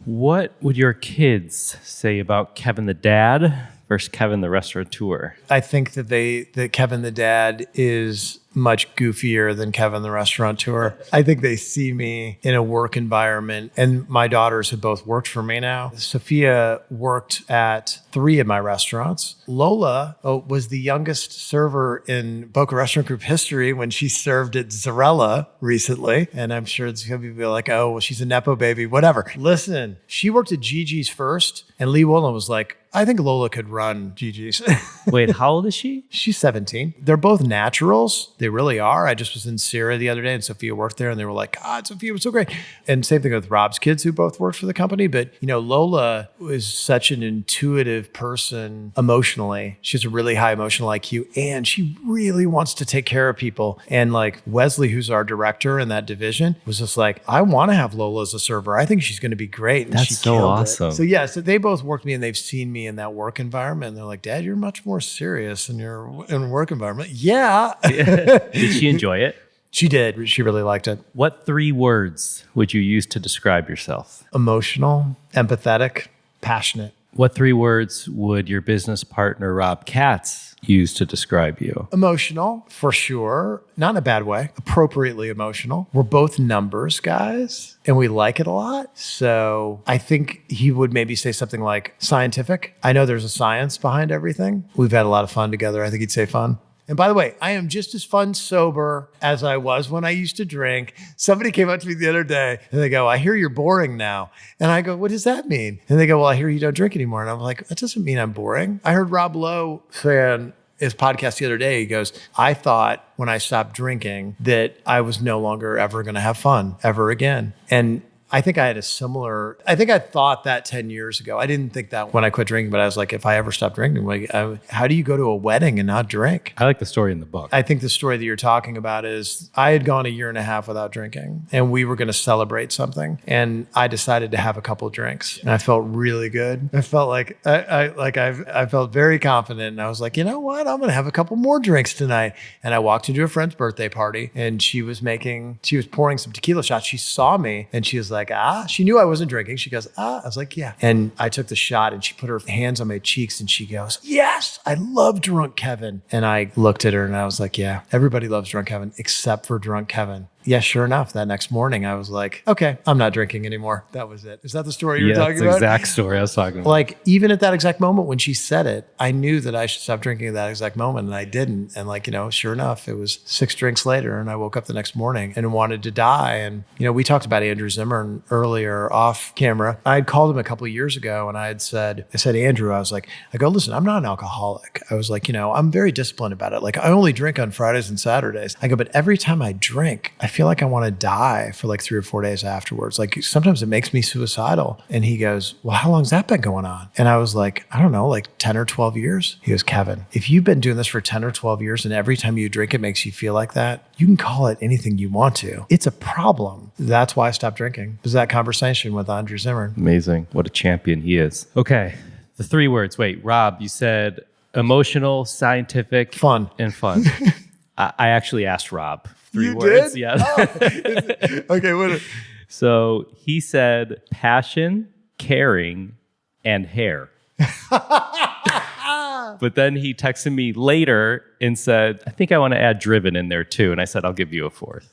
What would your kids say about Kevin the dad versus Kevin the restaurateur? I think that Kevin the dad is much goofier than Kevin the restaurateur. I think they see me in a work environment, and my daughters have both worked for me now. Sophia worked at 3 of my restaurants. Lola was the youngest server in Boca Restaurant Group history when she served at Zarella recently. And I'm sure it's going to be like, oh, well, she's a Nepo baby, whatever. Listen, she worked at Gigi's first, and Lee Wolin was like, I think Lola could run Gigi's. Wait, how old is she? She's 17. They're both naturals. They really are. I just was in Sierra the other day, and Sophia worked there, and they were like, God, Sophia was so great. And same thing with Rob's kids, who both worked for the company. But, you know, Lola is such an intuitive person emotionally. She has a really high emotional IQ, and she really wants to take care of people. And like Wesley, who's our director in that division, was just like, I want to have Lola as a server. I think she's going to be great. And That's she so killed awesome. it. So yeah, so they both worked me, and they've seen me in that work environment. And they're like, Dad, you're much more serious in your work environment. Yeah. Did she enjoy it? She did. She really liked it. What 3 words would you use to describe yourself? Emotional, empathetic, passionate. What 3 words would your business partner, Rob Katz, use to describe you? Emotional, for sure. Not in a bad way. Appropriately emotional. We're both numbers guys, and we like it a lot. So I think he would maybe say something like scientific. I know there's a science behind everything. We've had a lot of fun together. I think he'd say fun. And by the way, I am just as fun sober as I was when I used to drink. Somebody came up to me the other day and they go, I hear you're boring now. And I go, what does that mean? And they go, well, I hear you don't drink anymore. And I'm like, that doesn't mean I'm boring. I heard Rob Lowe say on his podcast the other day, he goes, I thought when I stopped drinking that I was no longer ever going to have fun ever again. And I think I had I think I thought that 10 years ago. I didn't think that when I quit drinking, but I was like, if I ever stop drinking, like, how do you go to a wedding and not drink? I like the story in the book. I think the story that you're talking about is I had gone 1.5 years without drinking, and we were going to celebrate something. And I decided to have a couple of drinks, and I felt really good. I felt like I felt very confident, and I was like, you know what? I'm going to have a couple more drinks tonight. And I walked into a friend's birthday party, and she was pouring some tequila shots. She saw me, and she was like, like, she knew I wasn't drinking. She goes, I was like, yeah. And I took the shot and she put her hands on my cheeks and she goes, yes, I love drunk Kevin. And I looked at her and I was like, yeah, everybody loves drunk Kevin except for drunk Kevin. Yeah, sure enough, that next morning I was like, okay, I'm not drinking anymore. That was it. Is that the story you were talking about? That's the exact story I was talking about. Like, even at that exact moment when she said it, I knew that I should stop drinking at that exact moment, and I didn't. And like, sure enough, it was 6 drinks later, and I woke up the next morning and wanted to die. And, we talked about Andrew Zimmern earlier off camera. I had called him a couple of years ago, and I said, Andrew, I go, listen, I'm not an alcoholic. I was like, I'm very disciplined about it. Like, I only drink on Fridays and Saturdays. I go, but every time I drink, I feel like I want to die for like 3 or 4 days afterwards. Like sometimes it makes me suicidal. And he goes, well, how long's that been going on? And I was like, I don't know, like 10 or 12 years. He goes, Kevin, if you've been doing this for 10 or 12 years and every time you drink it makes you feel like that, you can call it anything you want to. It's a problem. That's why I stopped drinking. It was that conversation with Andrew Zimmern. Amazing. What a champion he is. Okay. The 3 words. Wait, Rob, you said emotional, scientific, fun. And fun. I actually asked Rob 3 you words. Did? Yeah. Oh. Okay. What? So he said passion, caring, and hair. But then he texted me later and said, I think I want to add driven in there too. And I said, I'll give you a 4th.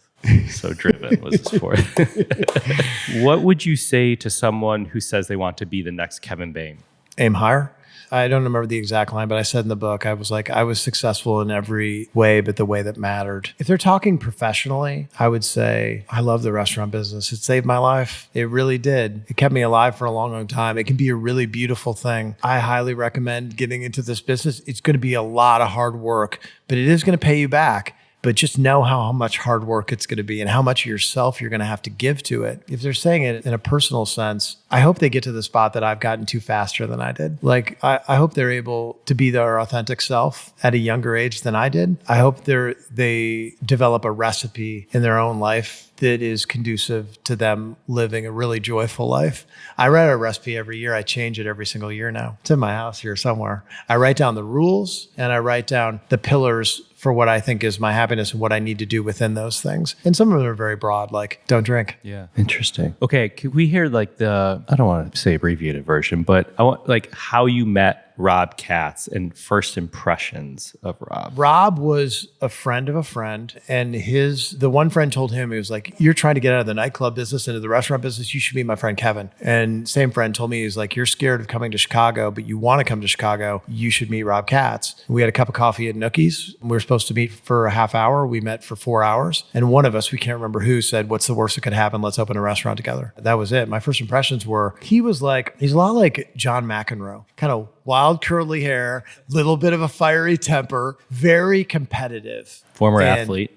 So driven was his 4th. What would you say to someone who says they want to be the next Kevin Boehm? Aim higher. I don't remember the exact line, but I said in the book, I was like, I was successful in every way, but the way that mattered. If they're talking professionally, I would say, I love the restaurant business. It saved my life. It really did. It kept me alive for a long, long time. It can be a really beautiful thing. I highly recommend getting into this business. It's going to be a lot of hard work, but it is going to pay you back. But just know how much hard work it's going to be and how much of yourself you're going to have to give to it. If they're saying it in a personal sense, I hope they get to the spot that I've gotten to faster than I did. Like, I hope they're able to be their authentic self at a younger age than I did. I hope they develop a recipe in their own life that is conducive to them living a really joyful life. I write a recipe every year. I change it every single year now. It's in my house here somewhere. I write down the rules and I write down the pillars for what I think is my happiness and what I need to do within those things. And some of them are very broad, like don't drink. Yeah. Interesting. Okay. Could we hear like I don't want to say abbreviated version, but I want like how you met Rob Katz and first impressions of Rob. Rob was a friend of a friend, and the one friend told him, he was like, you're trying to get out of the nightclub business into the restaurant business. You should meet my friend Kevin. And same friend told me, he was like, you're scared of coming to Chicago, but you want to come to Chicago. You should meet Rob Katz. We had a cup of coffee at Nookie's. We were supposed to meet for a half hour. We met for 4 hours. And one of us, we can't remember who, said, what's the worst that could happen? Let's open a restaurant together. That was it. My first impressions were, he's a lot like John McEnroe, kind of wild curly hair, little bit of a fiery temper, very competitive. Very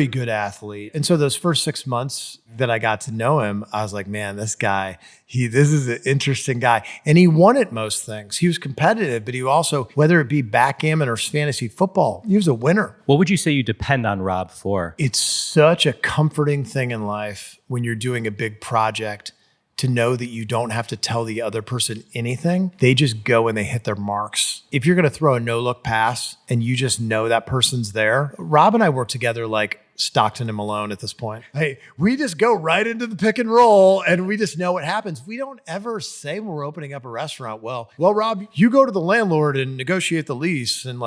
good athlete. And so those first 6 months that I got to know him, I was like, man, this guy, this is an interesting guy. And he won at most things. He was competitive, but he also, whether it be backgammon or fantasy football, he was a winner. What would you say you depend on Rob for? It's such a comforting thing in life when you're doing a big project to know that you don't have to tell the other person anything. They just go and they hit their marks. If you're going to throw a no-look pass and you just know that person's there, Rob and I work together like Stockton and Malone at this point. Hey, we just go right into the pick and roll and we just know what happens. We don't ever say when we're opening up a restaurant, well, Rob, you go to the landlord and negotiate the lease. And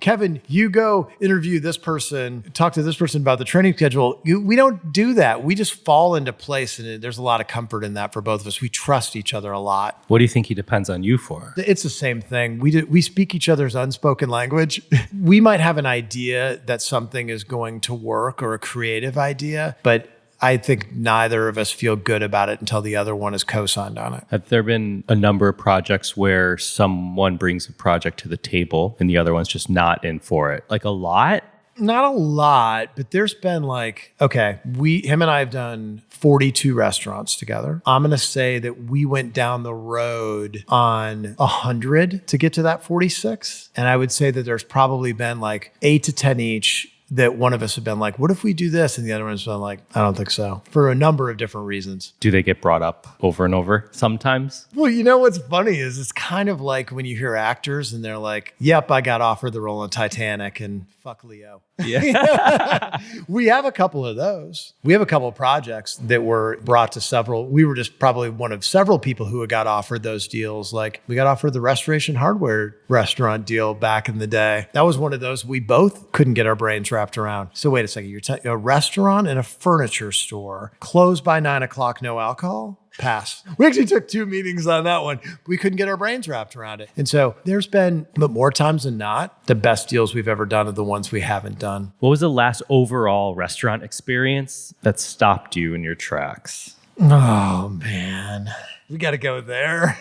Kevin, you go interview this person, talk to this person about the training schedule. We don't do that. We just fall into place. And there's a lot of comfort in that for both of us. We trust each other a lot. What do you think he depends on you for? It's the same thing. We speak each other's unspoken language. We might have an idea that something is going to work or a creative idea, but I think neither of us feel good about it until the other one is co-signed on it. Have there been a number of projects where someone brings a project to the table and the other one's just not in for it? Like a lot? Not a lot, but there's been him and I have done 42 restaurants together. I'm going to say that we went down the road on 100 to get to that 46. And I would say that there's probably been 8 to 10 each that one of us have been like, what if we do this? And the other one's been like, I don't think so, for a number of different reasons. Do they get brought up over and over sometimes? Well, you know what's funny is it's kind of like when you hear actors and they're like, yep, I got offered the role in Titanic and fuck Leo. Yeah. We have a couple of those. We have a couple of projects that were brought to several. We were just probably one of several people who got offered those deals. Like we got offered the Restoration Hardware restaurant deal back in the day. That was one of those we both couldn't get our brains wrapped around. So wait a second, you're a restaurant and a furniture store, closed by 9:00, no alcohol? Pass. We actually took 2 meetings on that one. We couldn't get our brains wrapped around it. And so there's been, but more times than not, the best deals we've ever done are the ones we haven't done. What was the last overall restaurant experience that stopped you in your tracks? Oh, man. We got to go there.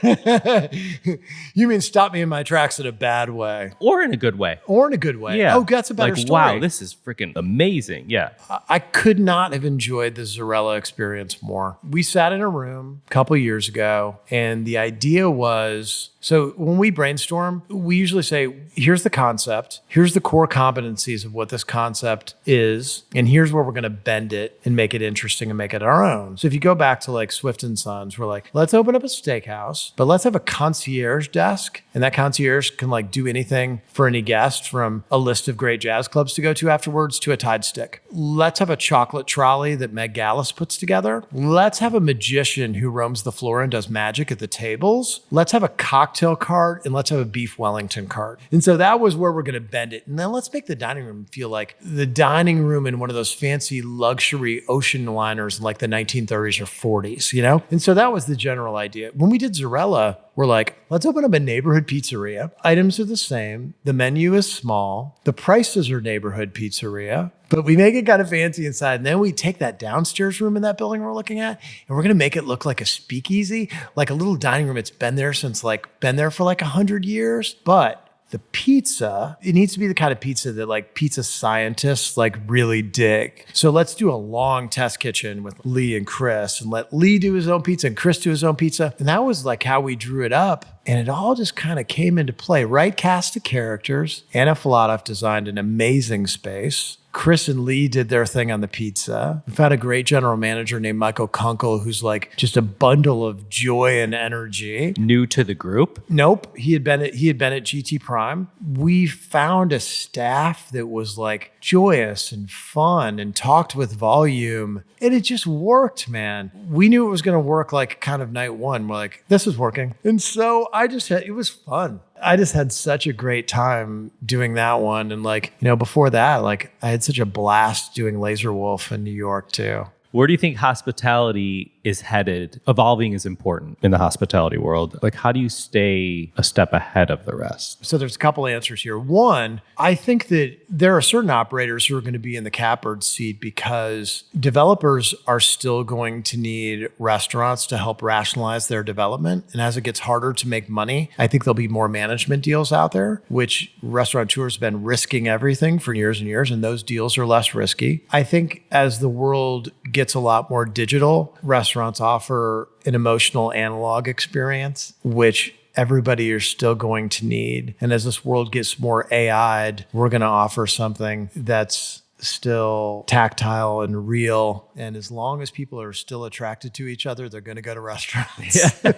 You mean stop me in my tracks in a bad way? Or in a good way. Or in a good way. Yeah. Oh, that's a better like, story. Wow, this is freaking amazing. Yeah. I could not have enjoyed the Zarella experience more. We sat in a room a couple years ago, and the idea was, so when we brainstorm, we usually say, here's the concept, here's the core competencies of what this concept is, and here's where we're going to bend it and make it interesting and make it our own. So if you go back to like Swift & Sons, we're like, let's open up a steakhouse, but let's have a concierge desk, and that concierge can like do anything for any guest, from a list of great jazz clubs to go to afterwards to a Tide stick. Let's have a chocolate trolley that Meg Gallus puts together. Let's have a magician who roams the floor and does magic at the tables. Let's have a cocktail cart, and let's have a beef Wellington cart. And so that was where we're going to bend it. And then let's make the dining room feel like the dining room in one of those fancy luxury ocean liners in like the 1930s or 40s, you know? And so that was the general idea. When we did Zarella, we're like, let's open up a neighborhood pizzeria. Items are the same. The menu is small. The prices are neighborhood pizzeria, but we make it kind of fancy inside. And then we take that downstairs room in that building we're looking at, and we're going to make it look like a speakeasy, like a little dining room. It's been there for like 100 years, but the pizza, it needs to be the kind of pizza that like pizza scientists like really dig. So let's do a long test kitchen with Lee and Chris, and let Lee do his own pizza and Chris do his own pizza. And that was like how we drew it up. And it all just kind of came into play. Right cast of characters. Anna Filatov designed an amazing space. Chris and Lee did their thing on the pizza. We found a great general manager named Michael Kunkel, who's like just a bundle of joy and energy. New to the group? Nope. He had been at GT Prime. We found a staff that was like joyous and fun and talked with volume. And it just worked, man. We knew it was going to work like kind of night one. We're like, this is working. And so it was fun. I just had such a great time doing that one. And like, you know, before that, like I had such a blast doing Laser Wolf in New York too. Where do you think hospitality is headed? Evolving is important in the hospitality world. Like, how do you stay a step ahead of the rest? So there's a couple answers here. One, I think that there are certain operators who are going to be in the catbird seat because developers are still going to need restaurants to help rationalize their development. And as it gets harder to make money, I think there'll be more management deals out there, which restaurateurs have been risking everything for years and years, and those deals are less risky. I think as the world gets a lot more digital, restaurants offer an emotional analog experience, which everybody is still going to need. And as this world gets more AI'd, we're going to offer something that's still tactile and real. And as long as people are still attracted to each other, they're going to go to restaurants. Yeah.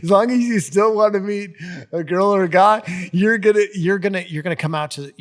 As long as you still want to meet a girl or a guy, you're gonna come out to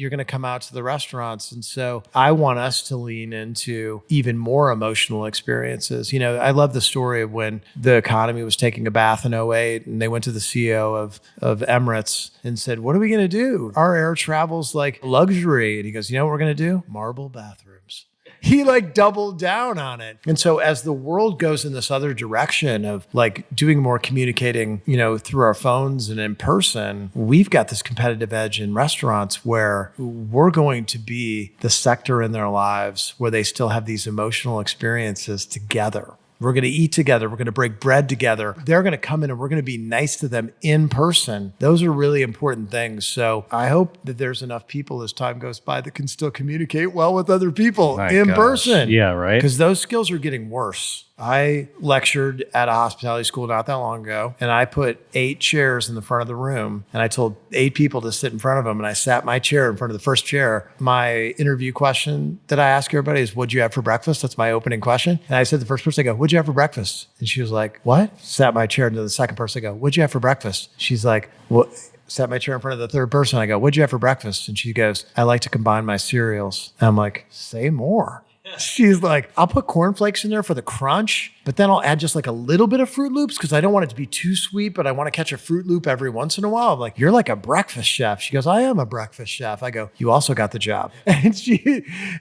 the restaurants. And so I want us to lean into even more emotional experiences. You know, I love the story of when the economy was taking a bath in 2008, and they went to the CEO of Emirates and said, "What are we going to do? Our air travel's like luxury." And he goes, "You know what we're going to do? Marble bathrooms." He like doubled down on it. And so as the world goes in this other direction of like doing more communicating, you know, through our phones and in person, we've got this competitive edge in restaurants where we're going to be the sector in their lives where they still have these emotional experiences together. We're going to eat together. We're going to break bread together. They're going to come in and we're going to be nice to them in person. Those are really important things. So I hope that there's enough people as time goes by that can still communicate well with other people person. Yeah, right. Because those skills are getting worse. I lectured at a hospitality school not that long ago, and I put 8 chairs in the front of the room, and I told 8 people to sit in front of them, and I sat my chair in front of the first chair. My interview question that I ask everybody is, what'd you have for breakfast? That's my opening question. And I said to the first person, I go, what'd you have for breakfast? And she was like, what? Sat my chair into the second person. I go, what'd you have for breakfast? She's like, what? Sat my chair in front of the third person. I go, what'd you have for breakfast? And she goes, I like to combine my cereals. And I'm like, say more. She's like, I'll put cornflakes in there for the crunch, but then I'll add just like a little bit of Fruit Loops because I don't want it to be too sweet, but I want to catch a Fruit Loop every once in a while. I'm like, you're like a breakfast chef. She goes, I am a breakfast chef. I go, you also got the job. And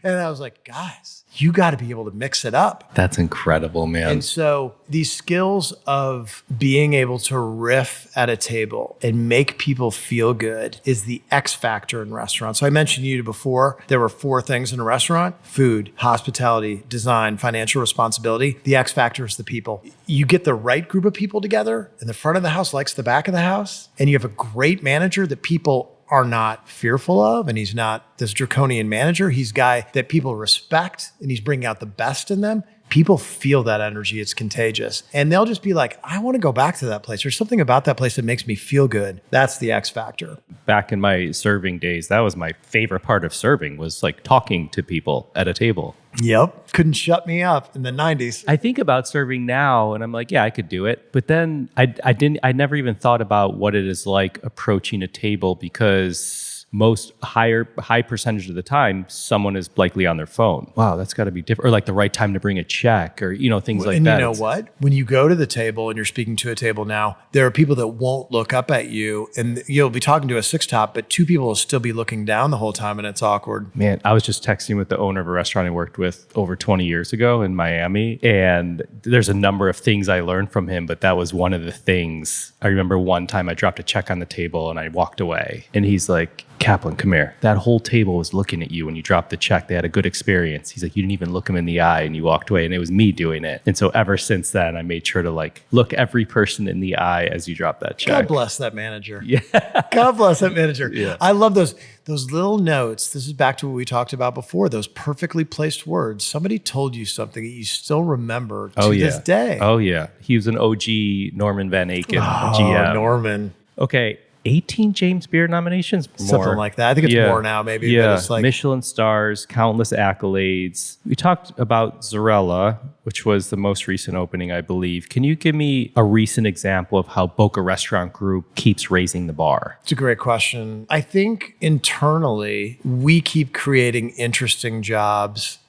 I was like, guys, you got to be able to mix it up. That's incredible, man. And so these skills of being able to riff at a table and make people feel good is the X factor in restaurants. So I mentioned to you before, there were 4 things in a restaurant: food, hospitality, design, financial responsibility. The X factor is the people. You get the right group of people together, and the front of the house likes the back of the house, and you have a great manager that people are not fearful of, and he's not this draconian manager. He's a guy that people respect, and he's bringing out the best in them. People feel that energy. It's contagious. And they'll just be like, I want to go back to that place. There's something about that place that makes me feel good. That's the X factor. Back in my serving days, that was my favorite part of serving, was like talking to people at a table. Yep. Couldn't shut me up in the 90s. I think about serving now and I'm like, yeah, I could do it. But then I never even thought about what it is like approaching a table, because high percentage of the time, someone is likely on their phone. Wow, that's got to be different. Or like the right time to bring a check, or, things like that. And you know what? When you go to the table and you're speaking to a table now, there are people that won't look up at you, and you'll be talking to a 6-top, but 2 people will still be looking down the whole time, and it's awkward. Man, I was just texting with the owner of a restaurant I worked with over 20 years ago in Miami, and there's a number of things I learned from him, but that was one of the things. I remember one time I dropped a check on the table and I walked away, and he's like, Kaplan, come here. That whole table was looking at you when you dropped the check. They had a good experience. He's like, you didn't even look him in the eye and you walked away, and it was me doing it. And so ever since then, I made sure to look every person in the eye as you drop that check. God bless that manager. Yeah. God bless that manager. Yeah. I love those little notes. This is back to what we talked about before, those perfectly placed words. Somebody told you something that you still remember to this day. Oh, yeah. He was an OG Norman Van Aken GM. Norman. Okay. 18 James Beard nominations? Something like that. I think it's more now, maybe. Yeah, but it's like Michelin stars, countless accolades. We talked about Zarella, which was the most recent opening, I believe. Can you give me a recent example of how Boca Restaurant Group keeps raising the bar? It's a great question. I think internally, we keep creating interesting jobs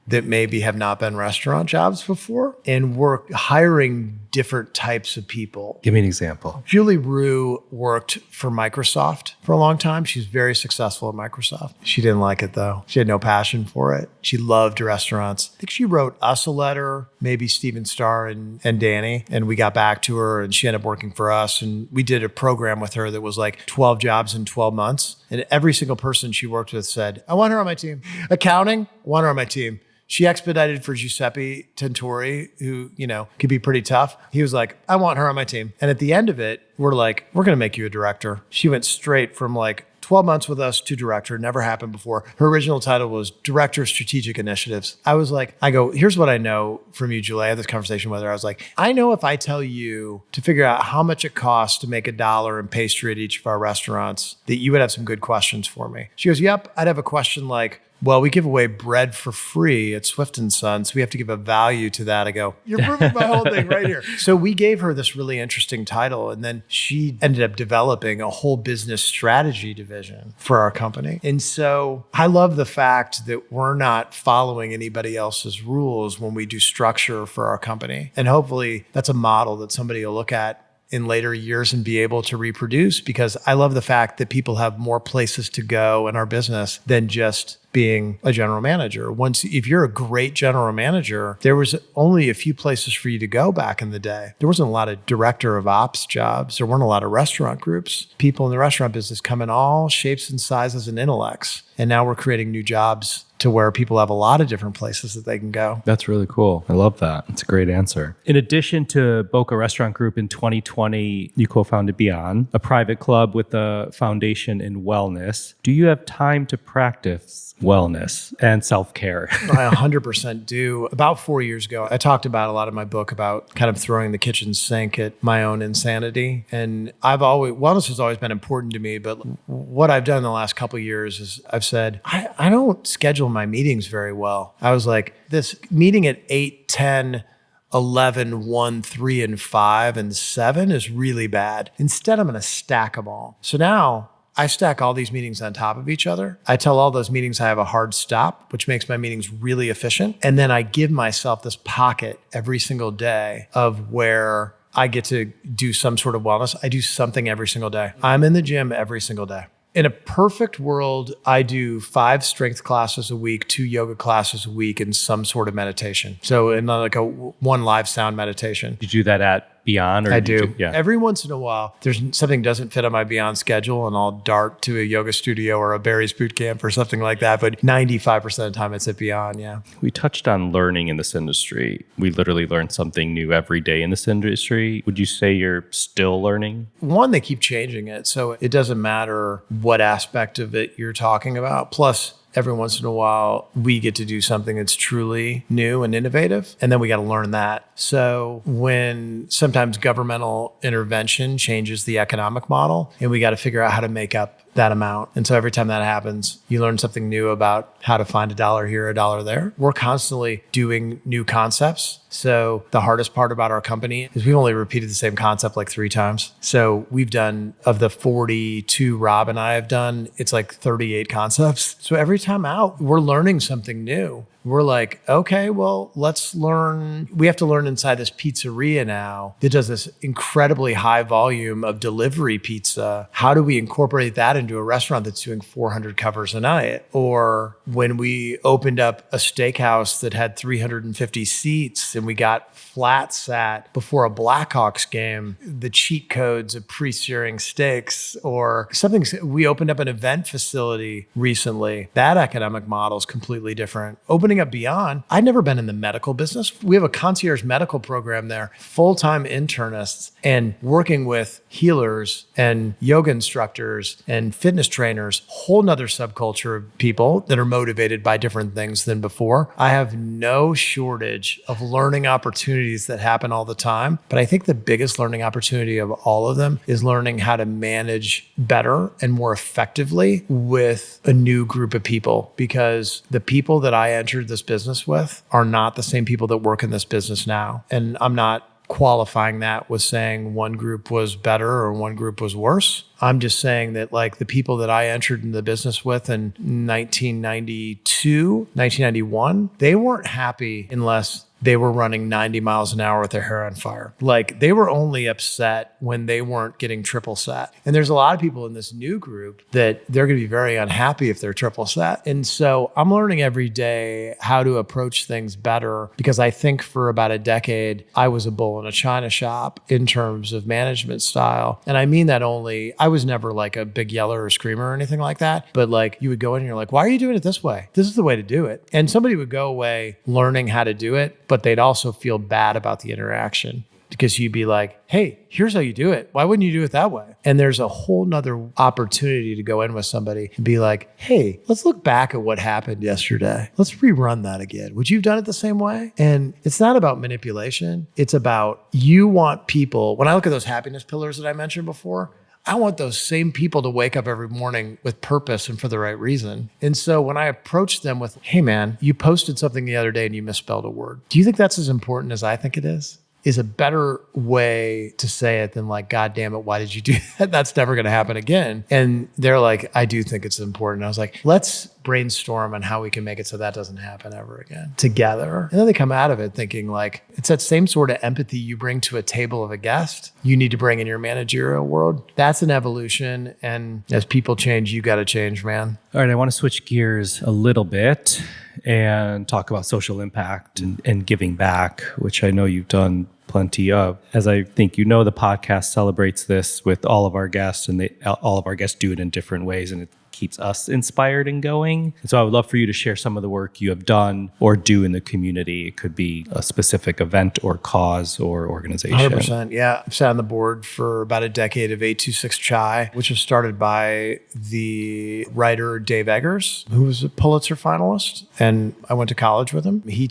that maybe have not been restaurant jobs before, and we're hiring different types of people. Give me an example. Julie Rue worked for Microsoft for a long time. She's very successful at Microsoft. She didn't like it though. She had no passion for it. She loved restaurants. I think she wrote us a letter, maybe Steven Starr and Danny, and we got back to her, and she ended up working for us. And we did a program with her that was like 12 jobs in 12 months. And every single person she worked with said, I want her on my team. Accounting, I want her on my team. She expedited for Giuseppe Tentori, who, could be pretty tough. He was like, I want her on my team. And at the end of it, we're like, we're going to make you a director. She went straight from 12 months with us to director. Never happened before. Her original title was Director of Strategic Initiatives. I go, here's what I know from you, Julie. I had this conversation with her. I was like, I know if I tell you to figure out how much it costs to make $1 in pastry at each of our restaurants, that you would have some good questions for me. She goes, yep. I'd have a question like, well, we give away bread for free at Swift & Son, so we have to give a value to that. I go, you're proving my whole thing right here. So we gave her this really interesting title, and then she ended up developing a whole business strategy division for our company. And so I love the fact that we're not following anybody else's rules when we do structure for our company. And hopefully that's a model that somebody will look at in later years and be able to reproduce, because I love the fact that people have more places to go in our business than just being a general manager. If you're a great general manager, there was only a few places for you to go back in the day. There wasn't a lot of director of ops jobs. There weren't a lot of restaurant groups. People in the restaurant business come in all shapes and sizes and intellects. And now we're creating new jobs to where people have a lot of different places that they can go. That's really cool. I love that. It's a great answer. In addition to Boca Restaurant Group, in 2020, you co-founded Beyond, a private club with a foundation in wellness. Do you have time to practice wellness and self-care? I 100% do. About 4 years ago, I talked about a lot in my book about kind of throwing the kitchen sink at my own insanity. And wellness has always been important to me. But what I've done in the last couple of years is I've said, I don't schedule my meetings very well. I was like, this meeting at 8, 10, 11, 1, 3, and 5, and 7 is really bad. Instead, I'm going to stack them all. So now I stack all these meetings on top of each other. I tell all those meetings I have a hard stop, which makes my meetings really efficient. And then I give myself this pocket every single day of where I get to do some sort of wellness. I do something every single day. I'm in the gym every single day. In a perfect world, I do 5 strength classes a week, 2 yoga classes a week, and some sort of meditation. So in like one live sound meditation. Did you do that at Beyond? Or I do. Yeah. Every once in a while, there's something doesn't fit on my Beyond schedule, and I'll dart to a yoga studio or a Barry's boot camp or something like that. But 95% of the time, it's at Beyond. Yeah. We touched on learning in this industry. We literally learn something new every day in this industry. Would you say you're still learning? One, they keep changing it, so it doesn't matter what aspect of it you're talking about. Plus, every once in a while, we get to do something that's truly new and innovative, and then we got to learn that. So when sometimes governmental intervention changes the economic model, and we got to figure out how to make up that amount. And so every time that happens, you learn something new about how to find a dollar here, a dollar there. We're constantly doing new concepts. So the hardest part about our company is we've only repeated the same concept like 3 times. So we've done, of the 42 Rob and I have done, it's like 38 concepts. So every time out, we're learning something new. We're like, okay, well, let's learn. We have to learn inside this pizzeria now that does this incredibly high volume of delivery pizza. How do we incorporate that into a restaurant that's doing 400 covers a night? Or when we opened up a steakhouse that had 350 seats and we got flat sat before a Blackhawks game, the cheat codes of pre-searing steaks, or something. We opened up an event facility recently. That economic model is completely different. Opening up Beyond, I'd never been in the medical business. We have a concierge medical program there, full-time internists, and working with healers and yoga instructors and fitness trainers, whole nother subculture of people that are motivated by different things than before. I have no shortage of learning opportunities that happen all the time. But I think the biggest learning opportunity of all of them is learning how to manage better and more effectively with a new group of people, because the people that I entered this business with are not the same people that work in this business now. And I'm not qualifying that with saying one group was better or one group was worse. I'm just saying that like the people that I entered in the business with in 1992, 1991, they weren't happy unless they were running 90 miles an hour with their hair on fire. Like they were only upset when they weren't getting triple set. And there's a lot of people in this new group that they're going to be very unhappy if they're triple set. And so I'm learning every day how to approach things better, because I think for about a decade, I was a bull in a china shop in terms of management style. And I mean that only, I was never like a big yeller or screamer or anything like that. But like you would go in and you're like, why are you doing it this way? This is the way to do it. And somebody would go away learning how to do it, but they'd also feel bad about the interaction, because you'd be like, hey, here's how you do it. Why wouldn't you do it that way? And there's a whole nother opportunity to go in with somebody and be like, hey, let's look back at what happened yesterday. Let's rerun that again. Would you have done it the same way? And it's not about manipulation. It's about, you want people, when I look at those happiness pillars that I mentioned before, I want those same people to wake up every morning with purpose and for the right reason. And so when I approach them with, hey man, you posted something the other day and you misspelled a word. Do you think that's as important as I think it is a better way to say it than like, God damn it, why did you do that? That's never going to happen again. And they're like, I do think it's important. I was like, let's brainstorm on how we can make it so that doesn't happen ever again together. And then they come out of it thinking like, it's that same sort of empathy you bring to a table of a guest, you need to bring in your managerial world. That's an evolution. And as people change, you got to change, man. All right, I want to switch gears a little bit and talk about social impact and giving back, which I know you've done plenty of. As I think you know, the podcast celebrates this with all of our guests, and all of our guests do it in different ways. And keeps us inspired and going. And so I would love for you to share some of the work you have done or do in the community. It could be a specific event or cause or organization. 100%. Yeah. I've sat on the board for about a decade of 826 Chai, which was started by the writer Dave Eggers, who was a Pulitzer finalist. And I went to college with him. He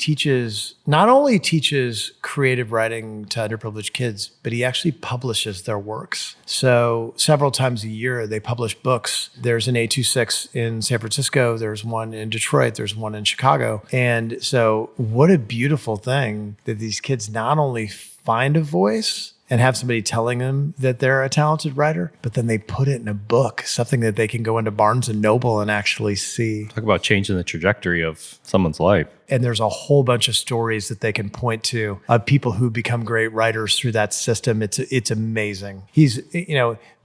not only teaches creative writing to underprivileged kids, but he actually publishes their works. So several times a year, they publish books. There's an 826 in San Francisco. There's one in Detroit. There's one in Chicago. And so what a beautiful thing that these kids not only find a voice and have somebody telling them that they're a talented writer, but then they put it in a book, something that they can go into Barnes and Noble and actually see. Talk about changing the trajectory of someone's life. And there's a whole bunch of stories that they can point to of people who become great writers through that system. It's amazing. He's,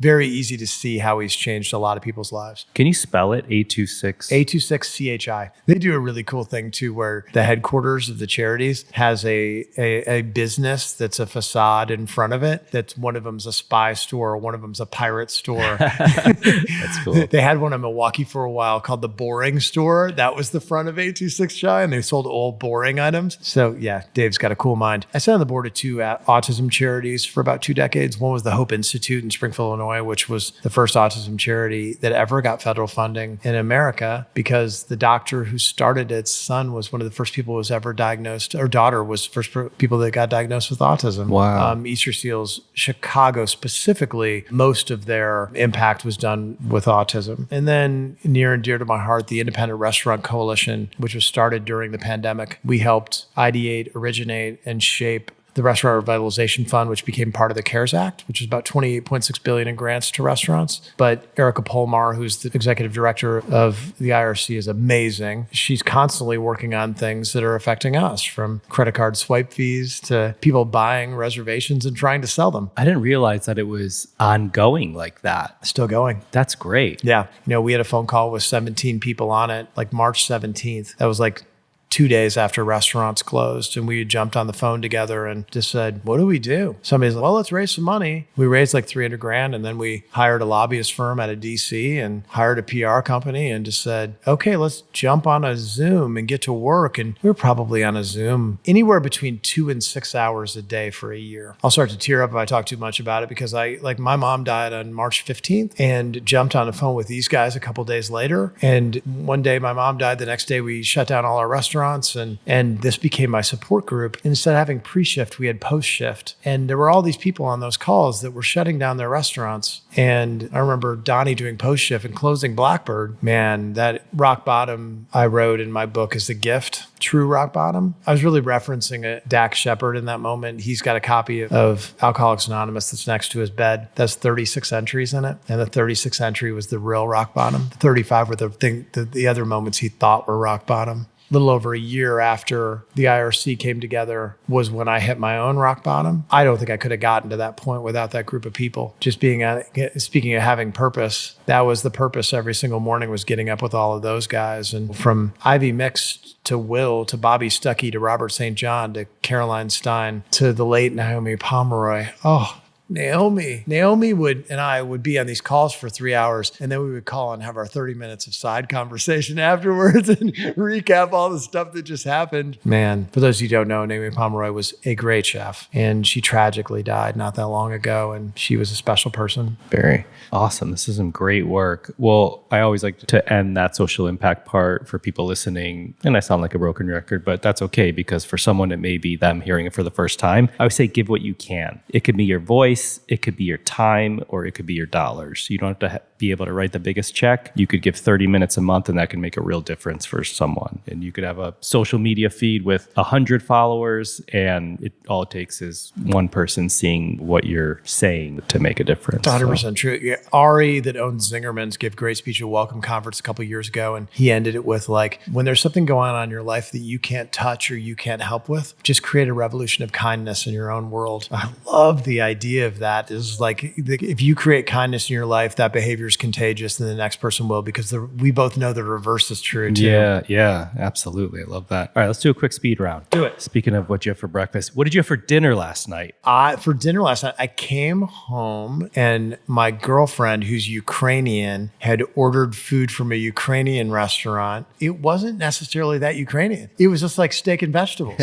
very easy to see how he's changed a lot of people's lives. Can you spell it? 826? 826 CHI. They do a really cool thing too, where the headquarters of the charities has a business that's a facade in front of it. That's one of them's a spy store, one of them's a pirate store. That's cool. They had one in Milwaukee for a while called the Boring Store. That was the front of 826 Chai, and they sold all boring items. So yeah, Dave's got a cool mind. I sat on the board of two autism charities for about 2 decades. One was the Hope Institute in Springfield, Illinois, which was the first autism charity that ever got federal funding in America, because the doctor who started its son was one of the first people who was ever diagnosed, or daughter was first people that got diagnosed with autism. Wow. Easter Seals, Chicago specifically, most of their impact was done with autism. And then near and dear to my heart, the Independent Restaurant Coalition, which was started during the pandemic. We helped ideate, originate, and shape the Restaurant Revitalization Fund, which became part of the CARES Act, which is about $28.6 billion in grants to restaurants. But Erica Polmar, who's the executive director of the IRC, is amazing. She's constantly working on things that are affecting us, from credit card swipe fees to people buying reservations and trying to sell them. I didn't realize that it was ongoing like that. Still going. That's great. Yeah. We had a phone call with 17 people on it, like March 17th. That was like 2 days after restaurants closed, and we jumped on the phone together and just said, what do we do? Somebody's like, well, let's raise some money. We raised like $300,000, and then we hired a lobbyist firm out of DC and hired a PR company and just said, okay, let's jump on a Zoom and get to work. And we were probably on a Zoom anywhere between 2 and 6 hours a day for a year. I'll start to tear up if I talk too much about it, because my mom died on March 15th and jumped on the phone with these guys a couple days later. And one day my mom died. The next day we shut down all our restaurants. And this became my support group. Instead of having pre-shift, we had post-shift. And there were all these people on those calls that were shutting down their restaurants. And I remember Donnie doing post-shift and closing Blackbird. Man, that rock bottom I wrote in my book is the gift. True rock bottom. I was really referencing Dax Shepard in that moment. He's got a copy of Alcoholics Anonymous that's next to his bed. That's 36 entries in it. And the 36th entry was the real rock bottom. The 35 were the other moments he thought were rock bottom. Little over a year after the IRC came together was when I hit my own rock bottom. I don't think I could have gotten to that point without that group of people. Just speaking of having purpose, that was the purpose every single morning, was getting up with all of those guys. And from Ivy Mix to Will to Bobby Stuckey to Robert St. John to Caroline Stein to the late Naomi Pomeroy. Oh, Naomi and I would be on these calls for 3 hours, and then we would call and have our 30 minutes of side conversation afterwards and recap all the stuff that just happened. Man, for those of you who don't know, Naomi Pomeroy was a great chef, and she tragically died not that long ago, and she was a special person. Very awesome. This is some great work. Well, I always like to end that social impact part for people listening, and I sound like a broken record, but that's okay, because for someone, it may be them hearing it for the first time. I would say give what you can. It could be your voice, it could be your time, or it could be your dollars. You don't have to be able to write the biggest check. You could give 30 minutes a month, and that can make a real difference for someone. And you could have a social media feed with 100 followers, and all it takes is one person seeing what you're saying to make a difference. 100% true. Yeah, Ari, that owns Zingerman's, gave a great speech at a welcome conference a couple of years ago, and he ended it with, like, when there's something going on in your life that you can't touch or you can't help with, just create a revolution of kindness in your own world. I love the idea of that. Is like, if you create kindness in your life, that behavior behavior is contagious, then the next person will, because we both know the reverse is true too. Yeah, absolutely. I love that. All right, let's do a quick speed round. Do it. Speaking of what you have for breakfast, what did you have for dinner last night? For dinner last night, I came home and my girlfriend, who's Ukrainian, had ordered food from a Ukrainian restaurant. It wasn't necessarily that Ukrainian. It was just like steak and vegetables.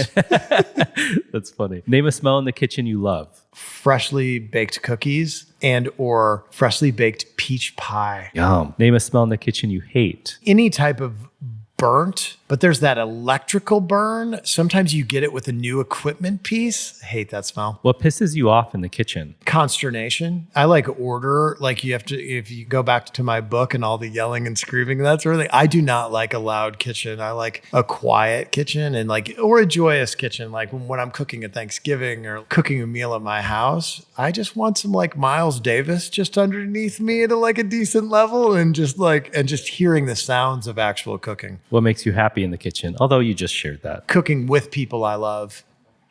That's funny. Name a smell in the kitchen you love. Freshly baked cookies and or freshly baked peach pie. Yum. Name a smell in the kitchen you hate. Any type of burnt, but there's that electrical burn. Sometimes you get it with a new equipment piece. I hate that smell. What pisses you off in the kitchen? Consternation. I like order. Like you have to, if you go back to my book and all the yelling and screaming, that's really, I do not like a loud kitchen. I like a quiet kitchen and or a joyous kitchen. Like when I'm cooking at Thanksgiving or cooking a meal at my house, I just want some Miles Davis just underneath me at a decent level and just hearing the sounds of actual cooking. What makes you happy in the kitchen? Although you just shared that. Cooking with people I love.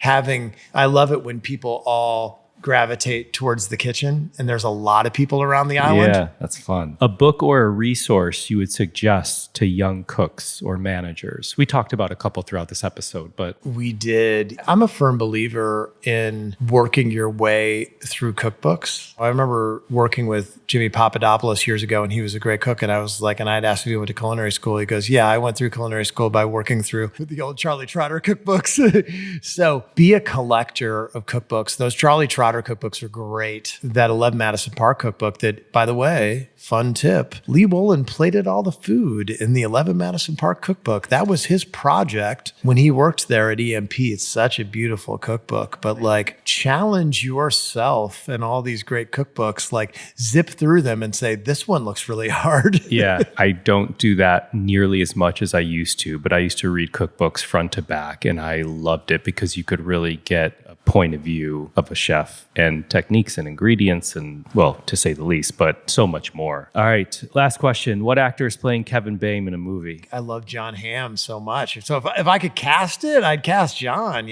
I love it when people all gravitate towards the kitchen and there's a lot of people around the island. Yeah, that's fun. A book or a resource you would suggest to young cooks or managers? We talked about a couple throughout this episode, but we did. I'm a firm believer in working your way through cookbooks. I remember working with Jimmy Papadopoulos years ago, and he was a great cook. And I was and I'd asked if he went to culinary school. He goes, yeah, I went through culinary school by working through the old Charlie Trotter cookbooks. So be a collector of cookbooks. Those Charlie Trotter cookbooks are great. That 11 Madison Park cookbook that, by the way, fun tip, Lee Wolin plated all the food in the 11 Madison Park cookbook. That was his project when he worked there at EMP. It's such a beautiful cookbook, but challenge yourself and all these great cookbooks, zip through them and say, this one looks really hard. Yeah, I don't do that nearly as much as I used to, but I used to read cookbooks front to back and I loved it because you could really get a point of view of a chef and techniques and ingredients and, well, to say the least, but so much more. All right, last question. What actor is playing Kevin Boehm in a movie? I love John Hamm so much. So if I could cast it, I'd cast John,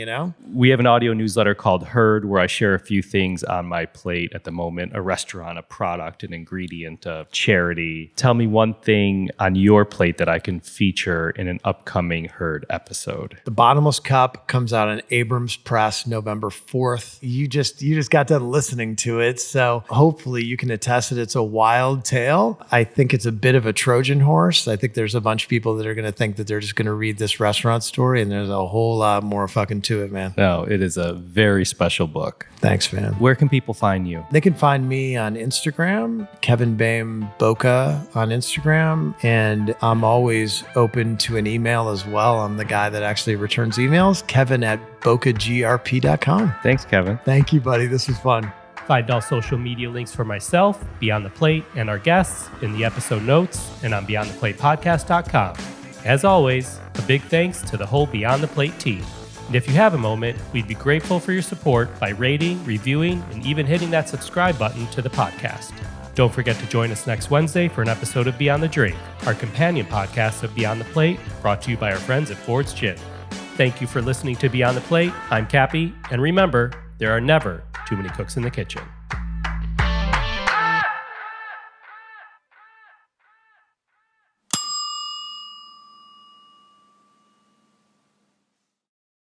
We have an audio newsletter called Heard where I share a few things on my plate at the moment, a restaurant, a product, an ingredient, a charity. Tell me one thing on your plate that I can feature in an upcoming Heard episode. The Bottomless Cup comes out on Abrams Press November 4th. You just got done listening to it, so hopefully you can attest that it's a wild tale. I think it's a bit of a Trojan horse. I think there's a bunch of people that are going to think that they're just going to read this restaurant story, and there's a whole lot more fucking to it, man. No, it is a very special book. Thanks, man. Where can people find you? They can find me on Instagram, Kevin Boehm Boca on Instagram, and I'm always open to an email as well. I'm the guy that actually returns emails, kevin@bocagrp.com. Thanks, Kevin. Thank you, buddy. This was fun. Find all social media links for myself, Beyond the Plate, and our guests in the episode notes and on beyondtheplatepodcast.com. As always, a big thanks to the whole Beyond the Plate team. And if you have a moment, we'd be grateful for your support by rating, reviewing, and even hitting that subscribe button to the podcast. Don't forget to join us next Wednesday for an episode of Beyond the Drink, our companion podcast of Beyond the Plate, brought to you by our friends at Ford's Gin. Thank you for listening to Beyond the Plate. I'm Cappy, and remember, there are never too many cooks in the kitchen.